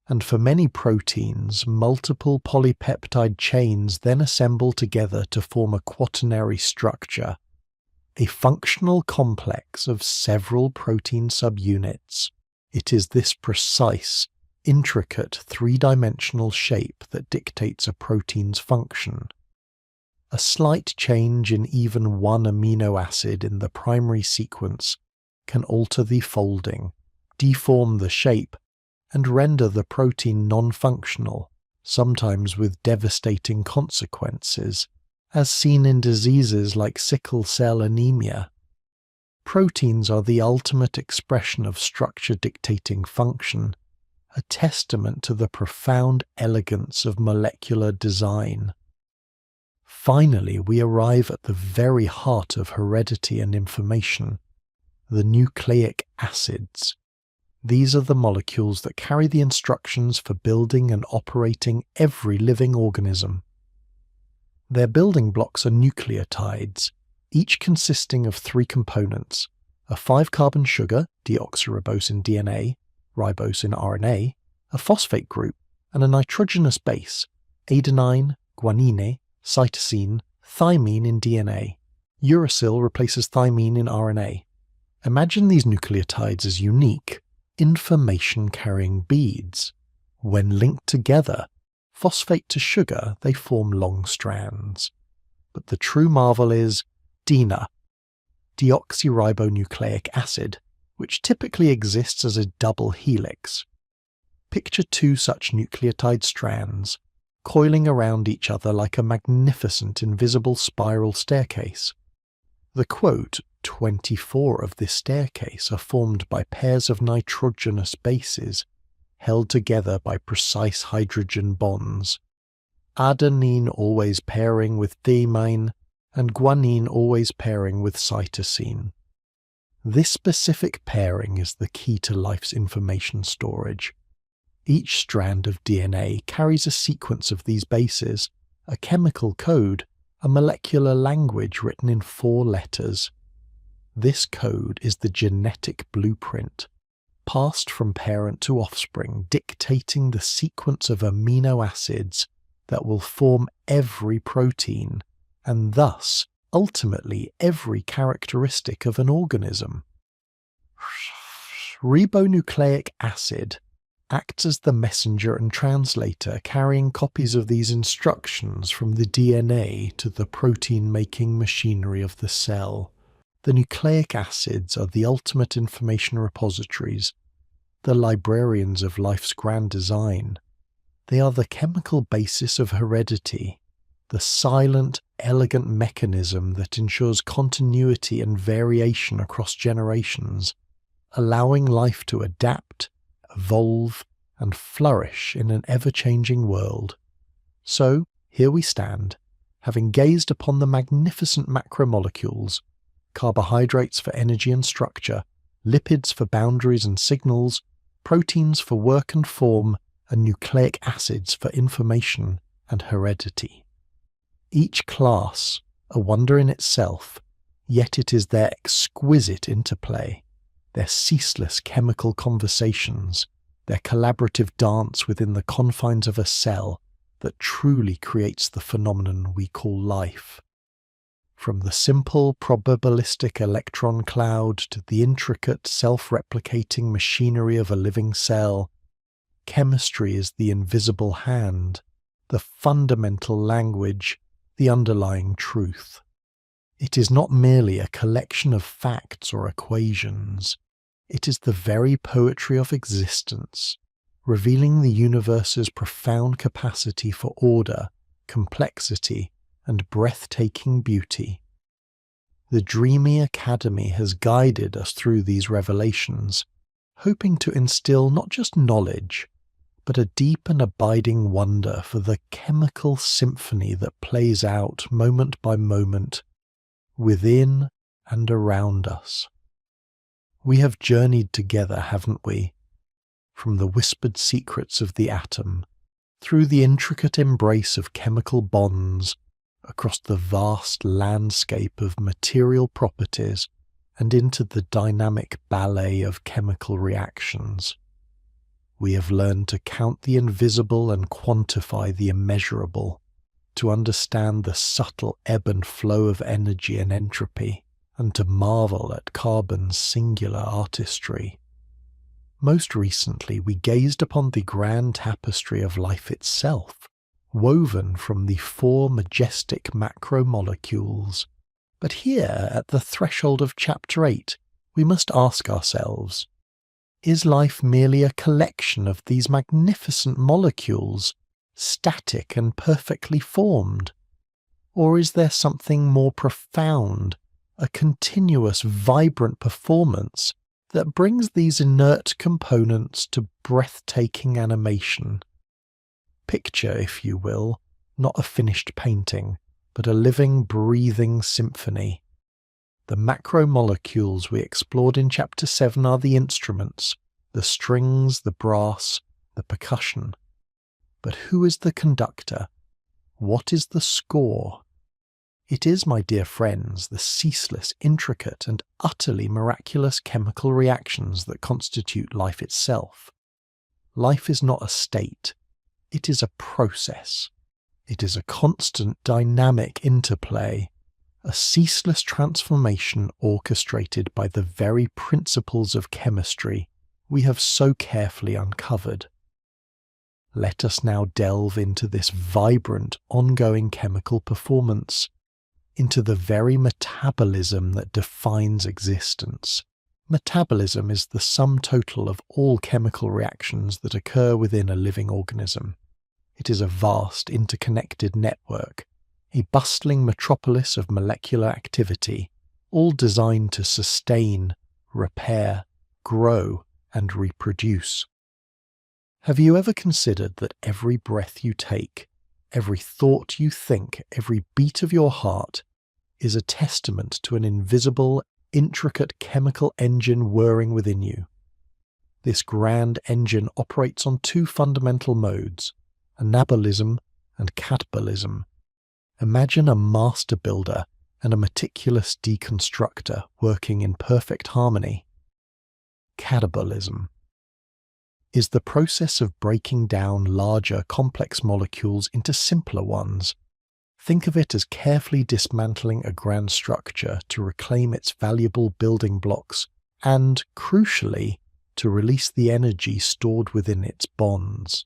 And for many proteins, multiple polypeptide chains then assemble together to form a quaternary structure, a functional complex of several protein subunits. It is this precise, intricate three-dimensional shape that dictates a protein's function. A slight change in even one amino acid in the primary sequence can alter the folding, deform the shape, and render the protein non-functional, sometimes with devastating consequences, as seen in diseases like sickle cell anemia. Proteins are the ultimate expression of structure dictating function, a testament to the profound elegance of molecular design. Finally, we arrive at the very heart of heredity and information, the nucleic acids. These are the molecules that carry the instructions for building and operating every living organism. Their building blocks are nucleotides, each consisting of three components: a 5-carbon sugar, deoxyribose in DNA, ribose in RNA, a phosphate group, and a nitrogenous base, adenine, guanine, cytosine, thymine in DNA. Uracil replaces thymine in RNA. Imagine these nucleotides as unique, information-carrying beads. When linked together, phosphate to sugar, they form long strands. But the true marvel is DINA, deoxyribonucleic acid, which typically exists as a double helix. Picture two such nucleotide strands, coiling around each other like a magnificent invisible spiral staircase. The quote, 24 of this staircase are formed by pairs of nitrogenous bases, held together by precise hydrogen bonds. Adenine always pairing with thymine, and guanine always pairing with cytosine. This specific pairing is the key to life's information storage. Each strand of DNA carries a sequence of these bases, a chemical code, a molecular language written in 4 letters. This code is the genetic blueprint, passed from parent to offspring, dictating the sequence of amino acids that will form every protein, and thus, ultimately, every characteristic of an organism. Ribonucleic acid acts as the messenger and translator, carrying copies of these instructions from the DNA to the protein-making machinery of the cell. The nucleic acids are the ultimate information repositories, the librarians of life's grand design. They are the chemical basis of heredity, the silent, elegant mechanism that ensures continuity and variation across generations, allowing life to adapt, evolve, and flourish in an ever-changing world. So, here we stand, having gazed upon the magnificent macromolecules, carbohydrates for energy and structure, lipids for boundaries and signals, proteins for work and form, and nucleic acids for information and heredity. Each class, a wonder in itself, yet it is their exquisite interplay, their ceaseless chemical conversations, their collaborative dance within the confines of a cell that truly creates the phenomenon we call life. From the simple probabilistic electron cloud to the intricate self-replicating machinery of a living cell, chemistry is the invisible hand, the fundamental language, the underlying truth. It is not merely a collection of facts or equations. It is the very poetry of existence, revealing the universe's profound capacity for order, complexity, and breathtaking beauty. The Dreamy Academy has guided us through these revelations, hoping to instill not just knowledge, but a deep and abiding wonder for the chemical symphony that plays out moment by moment, within and around us. We have journeyed together, haven't we? From the whispered secrets of the atom, through the intricate embrace of chemical bonds, across the vast landscape of material properties, and into the dynamic ballet of chemical reactions. We have learned to count the invisible and quantify the immeasurable, to understand the subtle ebb and flow of energy and entropy, and to marvel at carbon's singular artistry. Most recently, we gazed upon the grand tapestry of life itself, woven from the 4 majestic macromolecules. But here, at the threshold of Chapter 8, we must ask ourselves, is life merely a collection of these magnificent molecules, static and perfectly formed? Or is there something more profound, a continuous, vibrant performance that brings these inert components to breathtaking animation? Picture, if you will, not a finished painting, but a living, breathing symphony. The macromolecules we explored in Chapter 7 are the instruments, the strings, the brass, the percussion. But who is the conductor? What is the score? It is, my dear friends, the ceaseless, intricate, and utterly miraculous chemical reactions that constitute life itself. Life is not a state. It is a process. It is a constant dynamic interplay, a ceaseless transformation orchestrated by the very principles of chemistry we have so carefully uncovered. Let us now delve into this vibrant, ongoing chemical performance, into the very metabolism that defines existence. Metabolism is the sum total of all chemical reactions that occur within a living organism. It is a vast interconnected network, a bustling metropolis of molecular activity, all designed to sustain, repair, grow, and reproduce. Have you ever considered that every breath you take, every thought you think, every beat of your heart is a testament to an invisible, intricate chemical engine whirring within you? This grand engine operates on two fundamental modes, anabolism and catabolism. Imagine a master builder and a meticulous deconstructor working in perfect harmony. Catabolism is the process of breaking down larger, complex molecules into simpler ones. Think of it as carefully dismantling a grand structure to reclaim its valuable building blocks and, crucially, to release the energy stored within its bonds.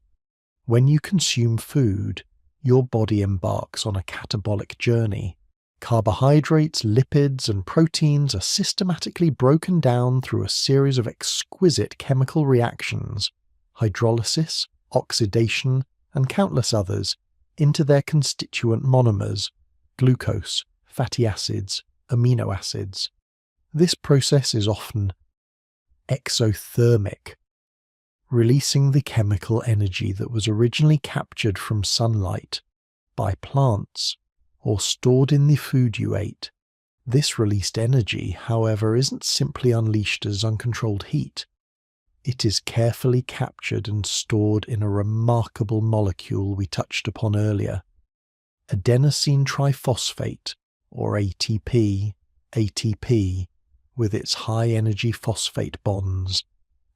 When you consume food, your body embarks on a catabolic journey. Carbohydrates, lipids, and proteins are systematically broken down through a series of exquisite chemical reactions, hydrolysis, oxidation, and countless others, into their constituent monomers, glucose, fatty acids, amino acids. This process is often exothermic, releasing the chemical energy that was originally captured from sunlight, by plants, or stored in the food you ate. This released energy, however, isn't simply unleashed as uncontrolled heat. It is carefully captured and stored in a remarkable molecule we touched upon earlier. Adenosine triphosphate, or ATP, with its high-energy phosphate bonds,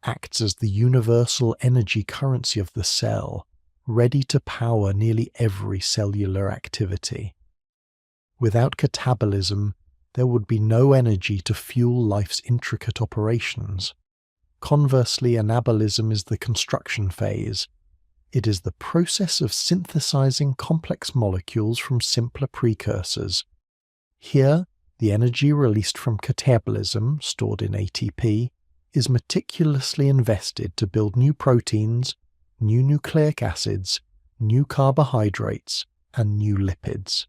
acts as the universal energy currency of the cell, ready to power nearly every cellular activity. Without catabolism, there would be no energy to fuel life's intricate operations. Conversely, anabolism is the construction phase. It is the process of synthesizing complex molecules from simpler precursors. Here, the energy released from catabolism, stored in ATP, is meticulously invested to build new proteins, new nucleic acids, new carbohydrates, and new lipids.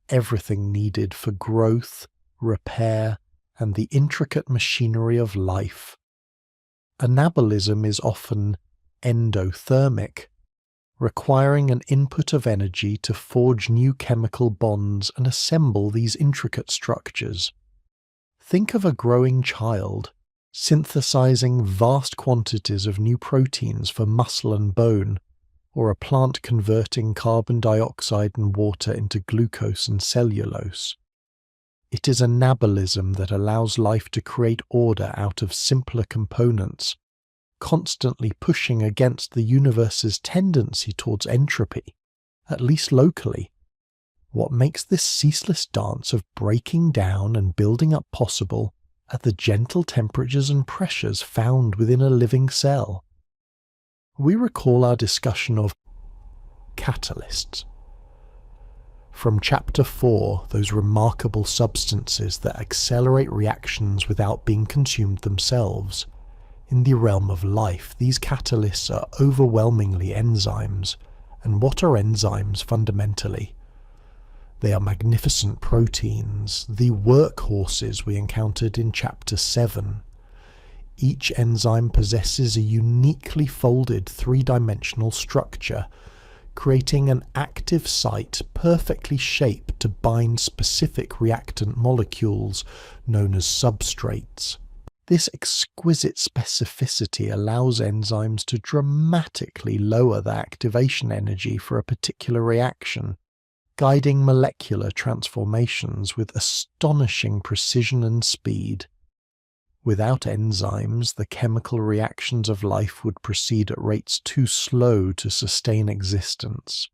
Everything needed for growth, repair, and the intricate machinery of life. Anabolism is often endothermic, requiring an input of energy to forge new chemical bonds and assemble these intricate structures. Think of a growing child synthesizing vast quantities of new proteins for muscle and bone, or a plant converting carbon dioxide and water into glucose and cellulose. It is anabolism that allows life to create order out of simpler components, constantly pushing against the universe's tendency towards entropy, at least locally. What makes this ceaseless dance of breaking down and building up possible are the gentle temperatures and pressures found within a living cell. We recall our discussion of catalysts. From Chapter 4, those remarkable substances that accelerate reactions without being consumed themselves. In the realm of life, these catalysts are overwhelmingly enzymes. And what are enzymes fundamentally? They are magnificent proteins, the workhorses we encountered in Chapter 7. Each enzyme possesses a uniquely folded three-dimensional structure, creating an active site perfectly shaped to bind specific reactant molecules known as substrates. This exquisite specificity allows enzymes to dramatically lower the activation energy for a particular reaction, guiding molecular transformations with astonishing precision and speed. Without enzymes, the chemical reactions of life would proceed at rates too slow to sustain existence.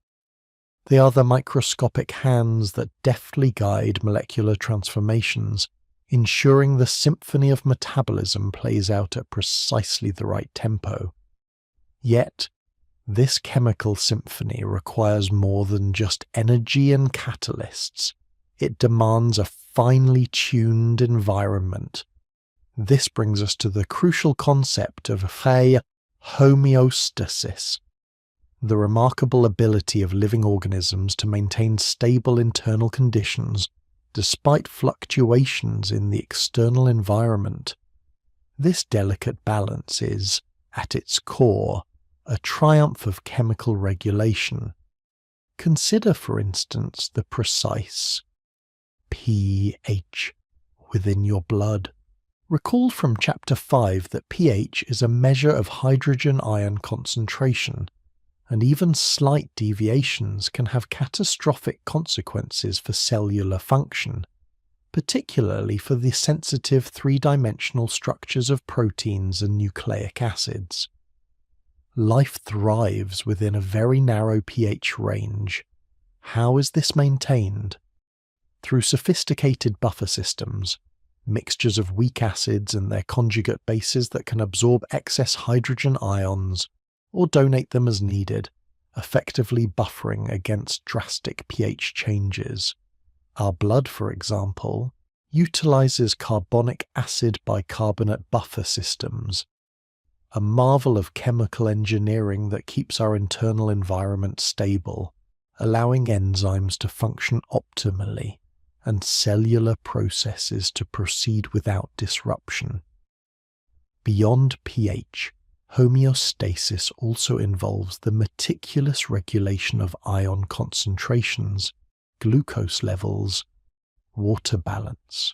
They are the microscopic hands that deftly guide molecular transformations, ensuring the symphony of metabolism plays out at precisely the right tempo. Yet, this chemical symphony requires more than just energy and catalysts. It demands a finely tuned environment. This brings us to the crucial concept of homeostasis, the remarkable ability of living organisms to maintain stable internal conditions despite fluctuations in the external environment. This delicate balance is, at its core, a triumph of chemical regulation. Consider, for instance, the precise pH within your blood. Recall from Chapter 5 that pH is a measure of hydrogen ion concentration, and even slight deviations can have catastrophic consequences for cellular function, particularly for the sensitive three-dimensional structures of proteins and nucleic acids. Life thrives within a very narrow pH range. How is this maintained? Through sophisticated buffer systems, mixtures of weak acids and their conjugate bases that can absorb excess hydrogen ions or donate them as needed, effectively buffering against drastic pH changes. Our blood, for example, utilizes carbonic acid bicarbonate buffer systems, a marvel of chemical engineering that keeps our internal environment stable, allowing enzymes to function optimally and cellular processes to proceed without disruption. Beyond pH, homeostasis also involves the meticulous regulation of ion concentrations, glucose levels, water balance,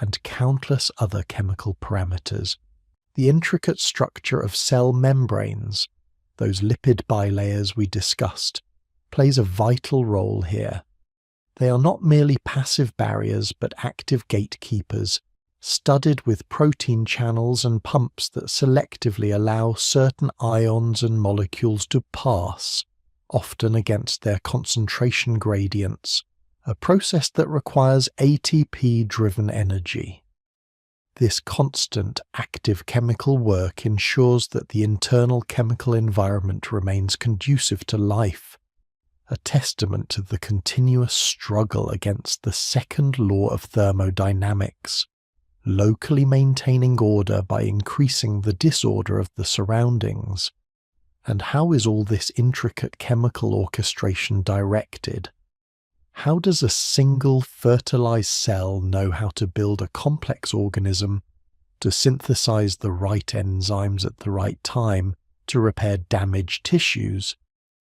and countless other chemical parameters. The intricate structure of cell membranes, those lipid bilayers we discussed, plays a vital role here. They are not merely passive barriers but active gatekeepers, studded with protein channels and pumps that selectively allow certain ions and molecules to pass, often against their concentration gradients, a process that requires ATP-driven energy. This constant active chemical work ensures that the internal chemical environment remains conducive to life, a testament to the continuous struggle against the second law of thermodynamics, locally maintaining order by increasing the disorder of the surroundings. And how is all this intricate chemical orchestration directed? How does a single fertilized cell know how to build a complex organism, to synthesize the right enzymes at the right time, to repair damaged tissues?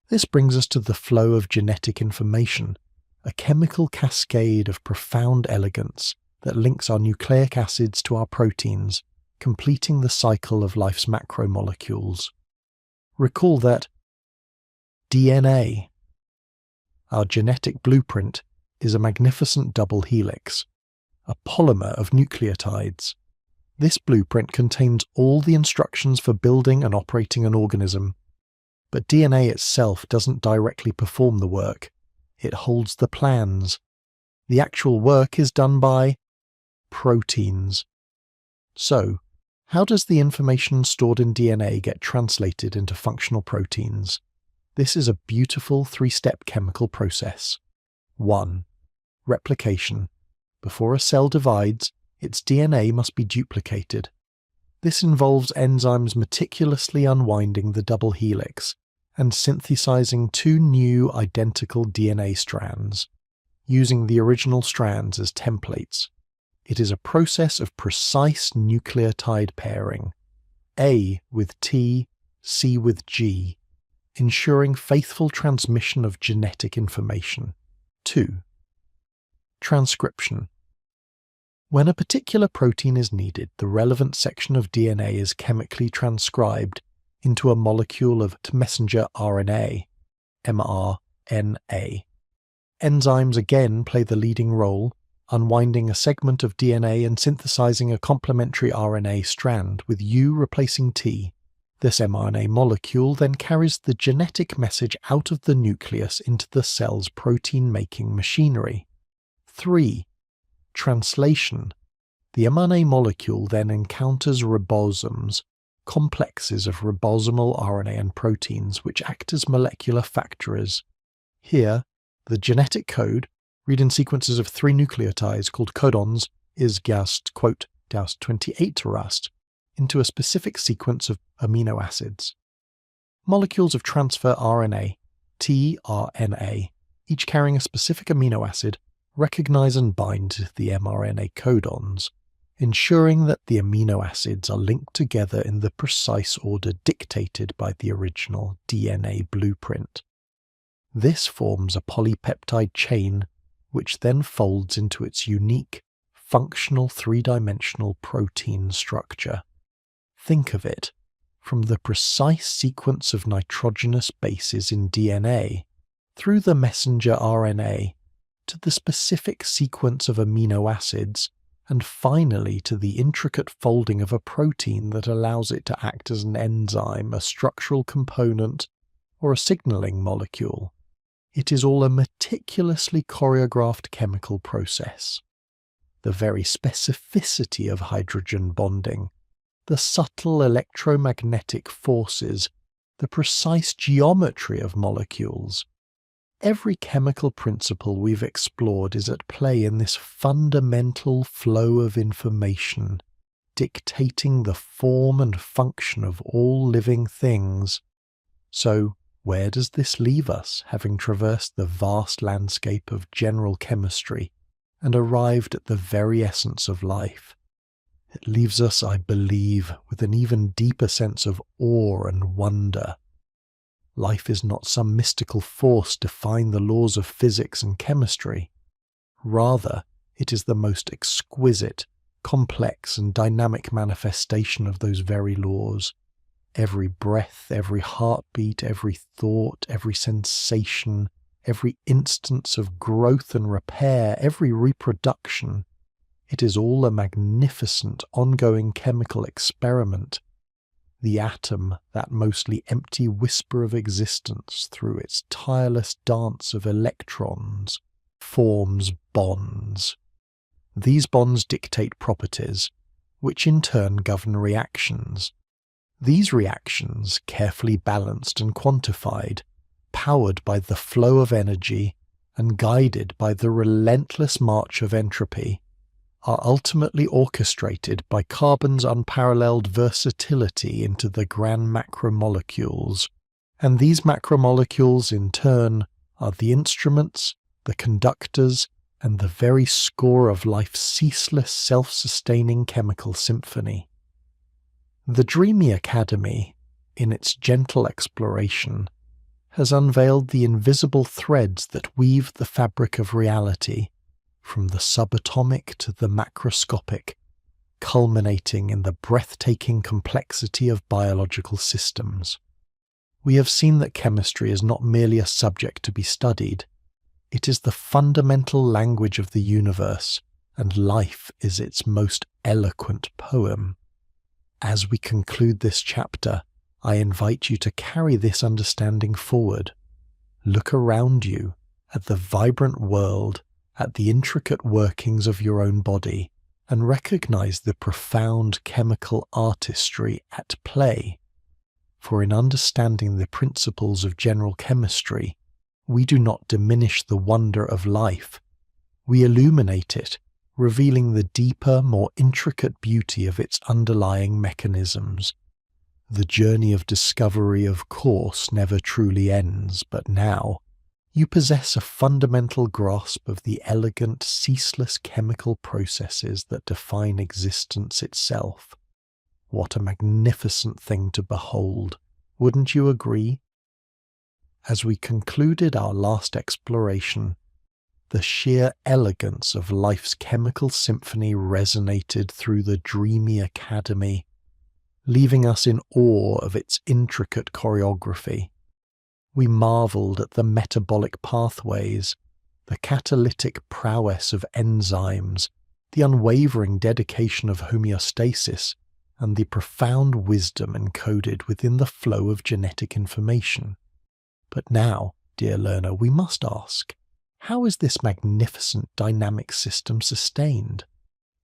This brings us to the flow of genetic information, a chemical cascade of profound elegance that links our nucleic acids to our proteins, completing the cycle of life's macromolecules. Recall that DNA, our genetic blueprint, is a magnificent double helix, a polymer of nucleotides. This blueprint contains all the instructions for building and operating an organism. But DNA itself doesn't directly perform the work. It holds the plans. The actual work is done by proteins. So, how does the information stored in DNA get translated into functional proteins? This is a beautiful three-step chemical process. 1. Replication. Before a cell divides, its DNA must be duplicated. This involves enzymes meticulously unwinding the double helix and synthesizing two new identical DNA strands, using the original strands as templates. It is a process of precise nucleotide pairing, A with T, C with G, ensuring faithful transmission of genetic information. 2. Transcription. When a particular protein is needed, the relevant section of DNA is chemically transcribed into a molecule of messenger RNA, mRNA. Enzymes again play the leading role, unwinding a segment of DNA and synthesizing a complementary RNA strand with U replacing T. This mRNA molecule then carries the genetic message out of the nucleus into the cell's protein-making machinery. 3. Translation. The mRNA molecule then encounters ribosomes, complexes of ribosomal RNA and proteins which act as molecular factories. Here, the genetic code, read in sequences of 3 nucleotides called codons, is gassed, quote, "doused 28 rust," into a specific sequence of amino acids. Molecules of transfer RNA, tRNA, each carrying a specific amino acid, recognize and bind to the mRNA codons, ensuring that the amino acids are linked together in the precise order dictated by the original DNA blueprint. This forms a polypeptide chain which then folds into its unique, functional three-dimensional protein structure. Think of it, from the precise sequence of nitrogenous bases in DNA, through the messenger RNA, to the specific sequence of amino acids, and finally to the intricate folding of a protein that allows it to act as an enzyme, a structural component, or a signaling molecule. It is all a meticulously choreographed chemical process. The very specificity of hydrogen bonding, the subtle electromagnetic forces, the precise geometry of molecules. Every chemical principle we've explored is at play in this fundamental flow of information, dictating the form and function of all living things. So, where does this leave us, having traversed the vast landscape of general chemistry and arrived at the very essence of life? It leaves us, I believe, with an even deeper sense of awe and wonder. Life is not some mystical force defying the laws of physics and chemistry. Rather, it is the most exquisite, complex and dynamic manifestation of those very laws. Every breath, every heartbeat, every thought, every sensation, every instance of growth and repair, every reproduction, it is all a magnificent, ongoing chemical experiment. The atom, that mostly empty whisper of existence through its tireless dance of electrons, forms bonds. These bonds dictate properties, which in turn govern reactions. These reactions, carefully balanced and quantified, powered by the flow of energy and guided by the relentless march of entropy, are ultimately orchestrated by carbon's unparalleled versatility into the grand macromolecules, and these macromolecules in turn are the instruments, the conductors, and the very score of life's ceaseless self-sustaining chemical symphony. The Dreamy Academy, in its gentle exploration, has unveiled the invisible threads that weave the fabric of reality, from the subatomic to the macroscopic, culminating in the breathtaking complexity of biological systems. We have seen that chemistry is not merely a subject to be studied. It is the fundamental language of the universe, and life is its most eloquent poem. As we conclude this chapter, I invite you to carry this understanding forward. Look around you at the vibrant world, at the intricate workings of your own body, and recognize the profound chemical artistry at play. For in understanding the principles of general chemistry, we do not diminish the wonder of life. We illuminate it, revealing the deeper, more intricate beauty of its underlying mechanisms. The journey of discovery, of course, never truly ends, but now you possess a fundamental grasp of the elegant, ceaseless chemical processes that define existence itself. What a magnificent thing to behold, wouldn't you agree? As we concluded our last exploration, the sheer elegance of life's chemical symphony resonated through the Dreamy Academy, leaving us in awe of its intricate choreography. We marveled at the metabolic pathways, the catalytic prowess of enzymes, the unwavering dedication of homeostasis, and the profound wisdom encoded within the flow of genetic information. But now, dear learner, we must ask, how is this magnificent dynamic system sustained?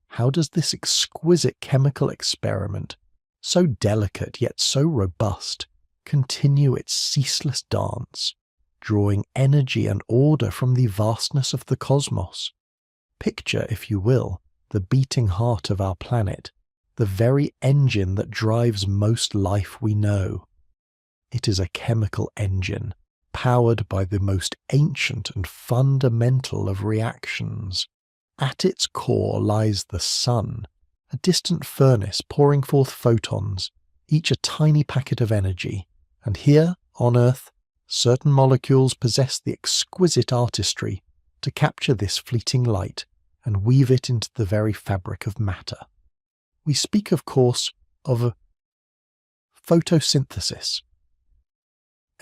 How does this exquisite chemical experiment, so delicate yet so robust, continue its ceaseless dance, drawing energy and order from the vastness of the cosmos? Picture, if you will, the beating heart of our planet, the very engine that drives most life we know. It is a chemical engine, powered by the most ancient and fundamental of reactions. At its core lies the sun, a distant furnace pouring forth photons, each a tiny packet of energy, and here, on Earth, certain molecules possess the exquisite artistry to capture this fleeting light and weave it into the very fabric of matter. We speak, of course, of photosynthesis.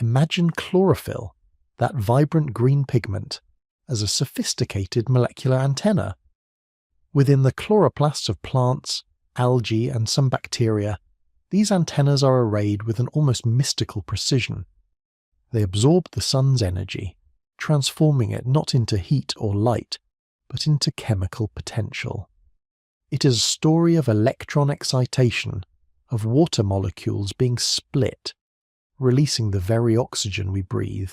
Imagine chlorophyll, that vibrant green pigment, as a sophisticated molecular antenna. Within the chloroplasts of plants, algae, and some bacteria, these antennas are arrayed with an almost mystical precision. They absorb the sun's energy, transforming it not into heat or light, but into chemical potential. It is a story of electron excitation, of water molecules being split, releasing the very oxygen we breathe,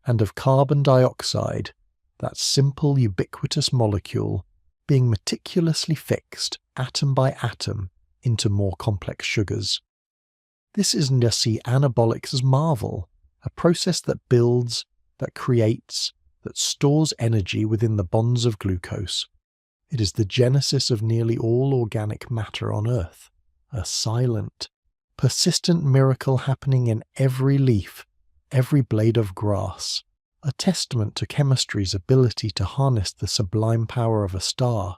and of carbon dioxide, that simple ubiquitous molecule, being meticulously fixed, atom by atom, into more complex sugars. This isn't just the anabolics' marvel, a process that builds, that creates, that stores energy within the bonds of glucose. It is the genesis of nearly all organic matter on Earth, a silent, persistent miracle happening in every leaf, every blade of grass, a testament to chemistry's ability to harness the sublime power of a star.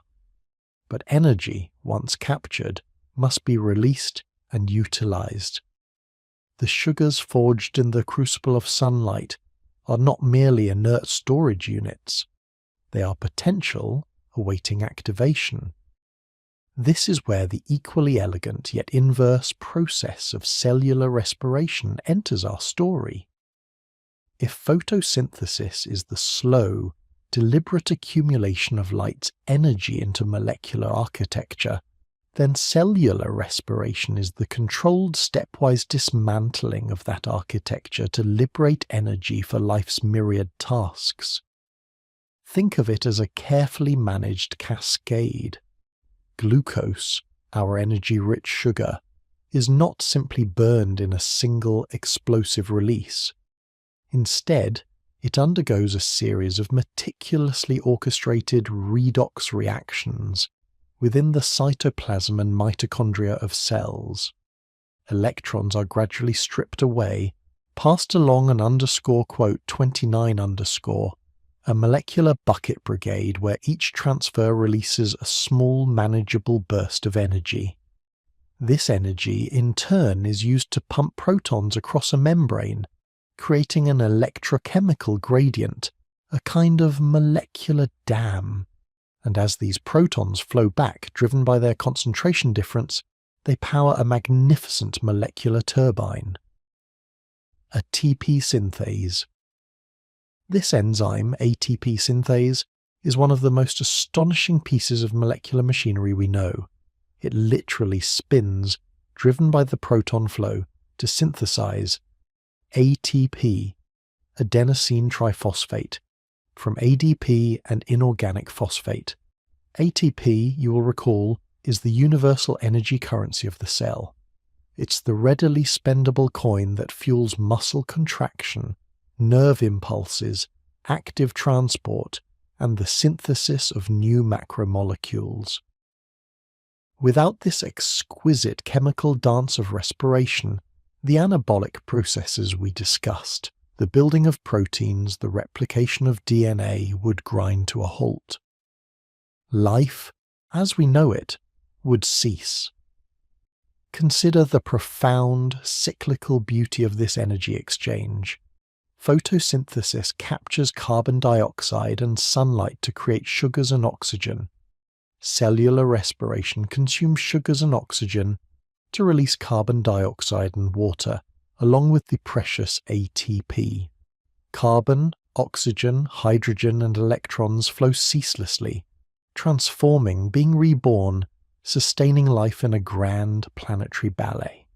But energy, once captured, must be released and utilized. The sugars forged in the crucible of sunlight are not merely inert storage units. They are potential awaiting activation. This is where the equally elegant yet inverse process of cellular respiration enters our story. If photosynthesis is the slow, deliberate accumulation of light's energy into molecular architecture, then cellular respiration is the controlled stepwise dismantling of that architecture to liberate energy for life's myriad tasks. Think of it as a carefully managed cascade. Glucose, our energy-rich sugar, is not simply burned in a single explosive release. Instead, it undergoes a series of meticulously orchestrated redox reactions within the cytoplasm and mitochondria of cells. Electrons are gradually stripped away, passed along an quote 29 a molecular bucket brigade where each transfer releases a small manageable burst of energy. This energy, in turn, is used to pump protons across a membrane, creating an electrochemical gradient, a kind of molecular dam. And as these protons flow back, driven by their concentration difference, they power a magnificent molecular turbine. ATP synthase. This enzyme, ATP synthase, is one of the most astonishing pieces of molecular machinery we know. It literally spins, driven by the proton flow, to synthesize ATP, adenosine triphosphate, from ADP and inorganic phosphate. ATP, you will recall, is the universal energy currency of the cell. It's the readily spendable coin that fuels muscle contraction, nerve impulses, active transport, and the synthesis of new macromolecules. Without this exquisite chemical dance of respiration, the anabolic processes we discussed, the building of proteins, the replication of DNA, would grind to a halt. Life, as we know it, would cease. Consider the profound, cyclical beauty of this energy exchange. Photosynthesis captures carbon dioxide and sunlight to create sugars and oxygen. Cellular respiration consumes sugars and oxygen to release carbon dioxide and water, along with the precious ATP. Carbon, oxygen, hydrogen, and electrons flow ceaselessly, transforming, being reborn, sustaining life in a grand planetary ballet.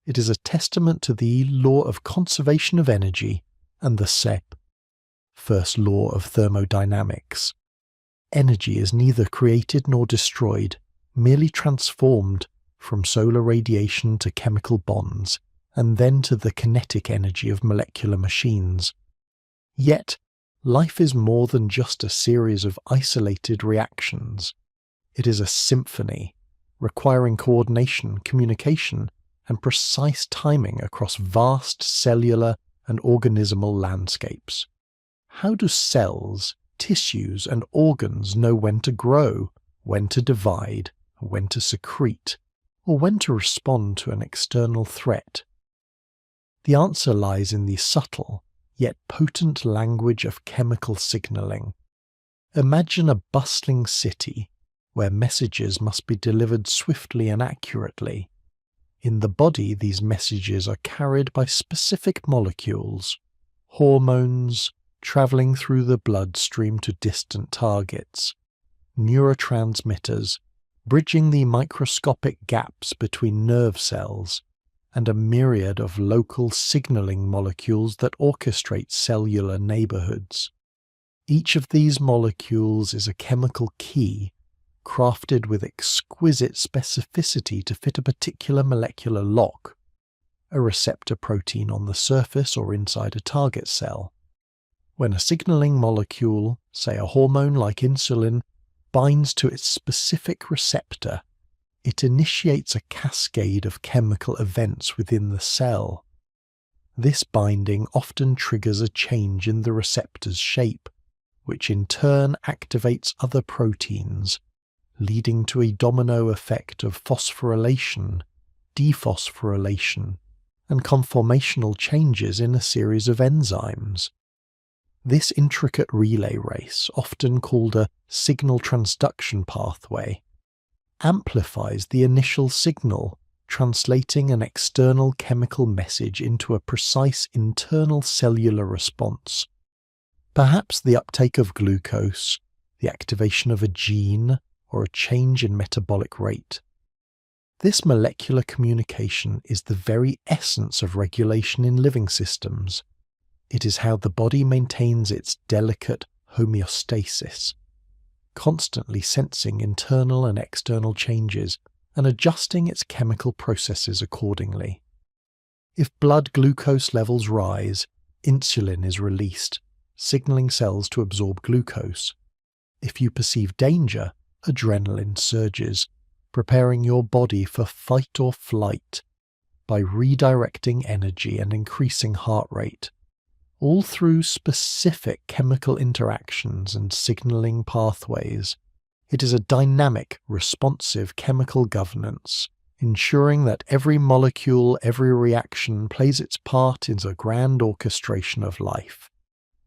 It is a testament to the law of conservation of energy and the SEP, first law of thermodynamics. Energy is neither created nor destroyed, merely transformed from solar radiation to chemical bonds, and then to the kinetic energy of molecular machines. Yet, life is more than just a series of isolated reactions. It is a symphony, requiring coordination, communication, and precise timing across vast cellular and organismal landscapes. How do cells, tissues, and organs know when to grow, when to divide, when to secrete, or when to respond to an external threat? The answer lies in the subtle, yet potent language of chemical signaling. Imagine a bustling city where messages must be delivered swiftly and accurately. In the body, these messages are carried by specific molecules, hormones, travelling through the bloodstream to distant targets, neurotransmitters, bridging the microscopic gaps between nerve cells, and a myriad of local signalling molecules that orchestrate cellular neighbourhoods. Each of these molecules is a chemical key, crafted with exquisite specificity to fit a particular molecular lock, a receptor protein on the surface or inside a target cell. When a signalling molecule, say a hormone like insulin, binds to its specific receptor, it initiates a cascade of chemical events within the cell. This binding often triggers a change in the receptor's shape, which in turn activates other proteins, leading to a domino effect of phosphorylation, dephosphorylation, and conformational changes in a series of enzymes. This intricate relay race, often called a signal transduction pathway, amplifies the initial signal, translating an external chemical message into a precise internal cellular response. Perhaps the uptake of glucose, the activation of a gene, or a change in metabolic rate. This molecular communication is the very essence of regulation in living systems. It is how the body maintains its delicate homeostasis, constantly sensing internal and external changes and adjusting its chemical processes accordingly. If blood glucose levels rise, insulin is released, signaling cells to absorb glucose. If you perceive danger, adrenaline surges, preparing your body for fight or flight by redirecting energy and increasing heart rate, all through specific chemical interactions and signaling pathways. It is a dynamic, responsive chemical governance, ensuring that every molecule, every reaction plays its part in the grand orchestration of life.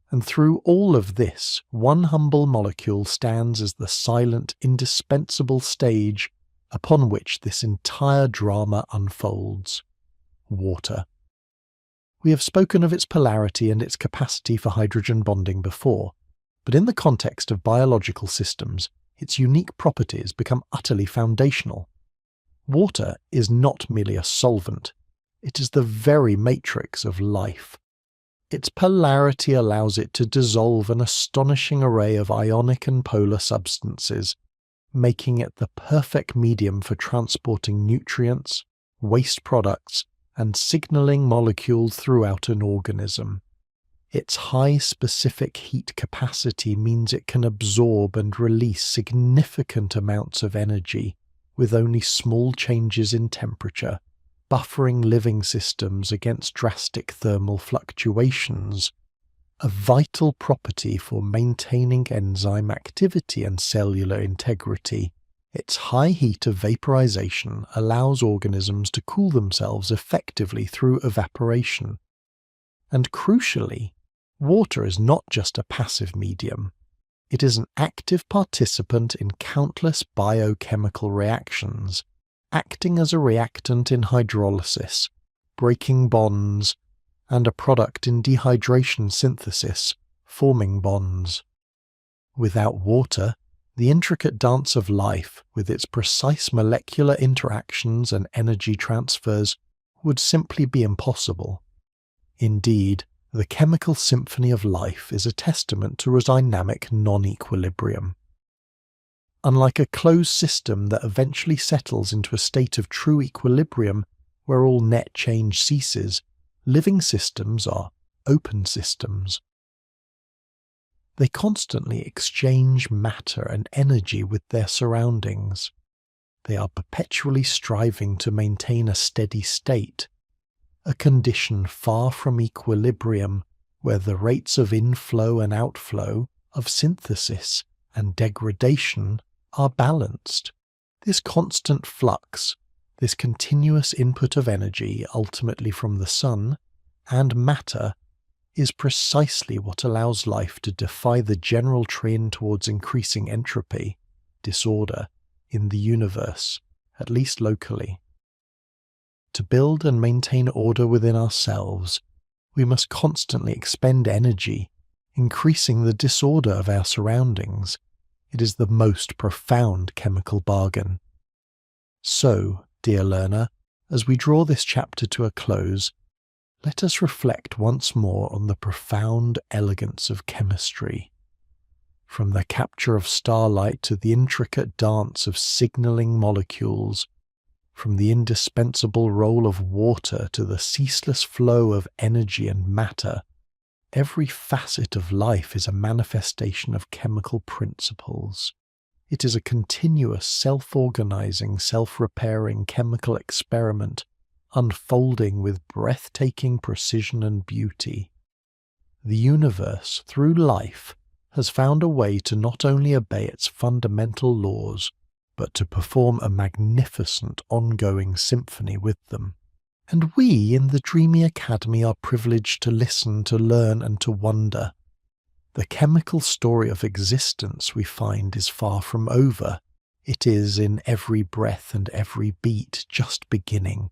And through all of this, one humble molecule stands as the silent, indispensable stage upon which this entire drama unfolds: water. We have spoken of its polarity and its capacity for hydrogen bonding before, but in the context of biological systems, its unique properties become utterly foundational. Water is not merely a solvent, it is the very matrix of life. Its polarity allows it to dissolve an astonishing array of ionic and polar substances, making it the perfect medium for transporting nutrients, waste products, and signalling molecules throughout an organism. Its high specific heat capacity means it can absorb and release significant amounts of energy with only small changes in temperature, buffering living systems against drastic thermal fluctuations, a vital property for maintaining enzyme activity and cellular integrity. Its high heat of vaporization allows organisms to cool themselves effectively through evaporation. And crucially, water is not just a passive medium. It is an active participant in countless biochemical reactions, acting as a reactant in hydrolysis, breaking bonds, and a product in dehydration synthesis, forming bonds. Without water, the intricate dance of life, with its precise molecular interactions and energy transfers, would simply be impossible. Indeed, the chemical symphony of life is a testament to a dynamic non-equilibrium. Unlike a closed system that eventually settles into a state of true equilibrium where all net change ceases, living systems are open systems. They constantly exchange matter and energy with their surroundings. They are perpetually striving to maintain a steady state, a condition far from equilibrium where the rates of inflow and outflow, of synthesis and degradation are balanced. This constant flux, this continuous input of energy, ultimately from the sun, and matter, is precisely what allows life to defy the general trend towards increasing entropy, disorder, in the universe, at least locally. To build and maintain order within ourselves, we must constantly expend energy, increasing the disorder of our surroundings. It is the most profound chemical bargain. So, dear learner, as we draw this chapter to a close, let us reflect once more on the profound elegance of chemistry. From the capture of starlight to the intricate dance of signaling molecules, from the indispensable role of water to the ceaseless flow of energy and matter, every facet of life is a manifestation of chemical principles. It is a continuous, self-organizing, self-repairing chemical experiment unfolding with breathtaking precision and beauty. The universe, through life, has found a way to not only obey its fundamental laws, but to perform a magnificent ongoing symphony with them. And we in the Dreamy Academy are privileged to listen, to learn, and to wonder. The chemical story of existence, we find, is far from over. It is, in every breath and every beat, just beginning.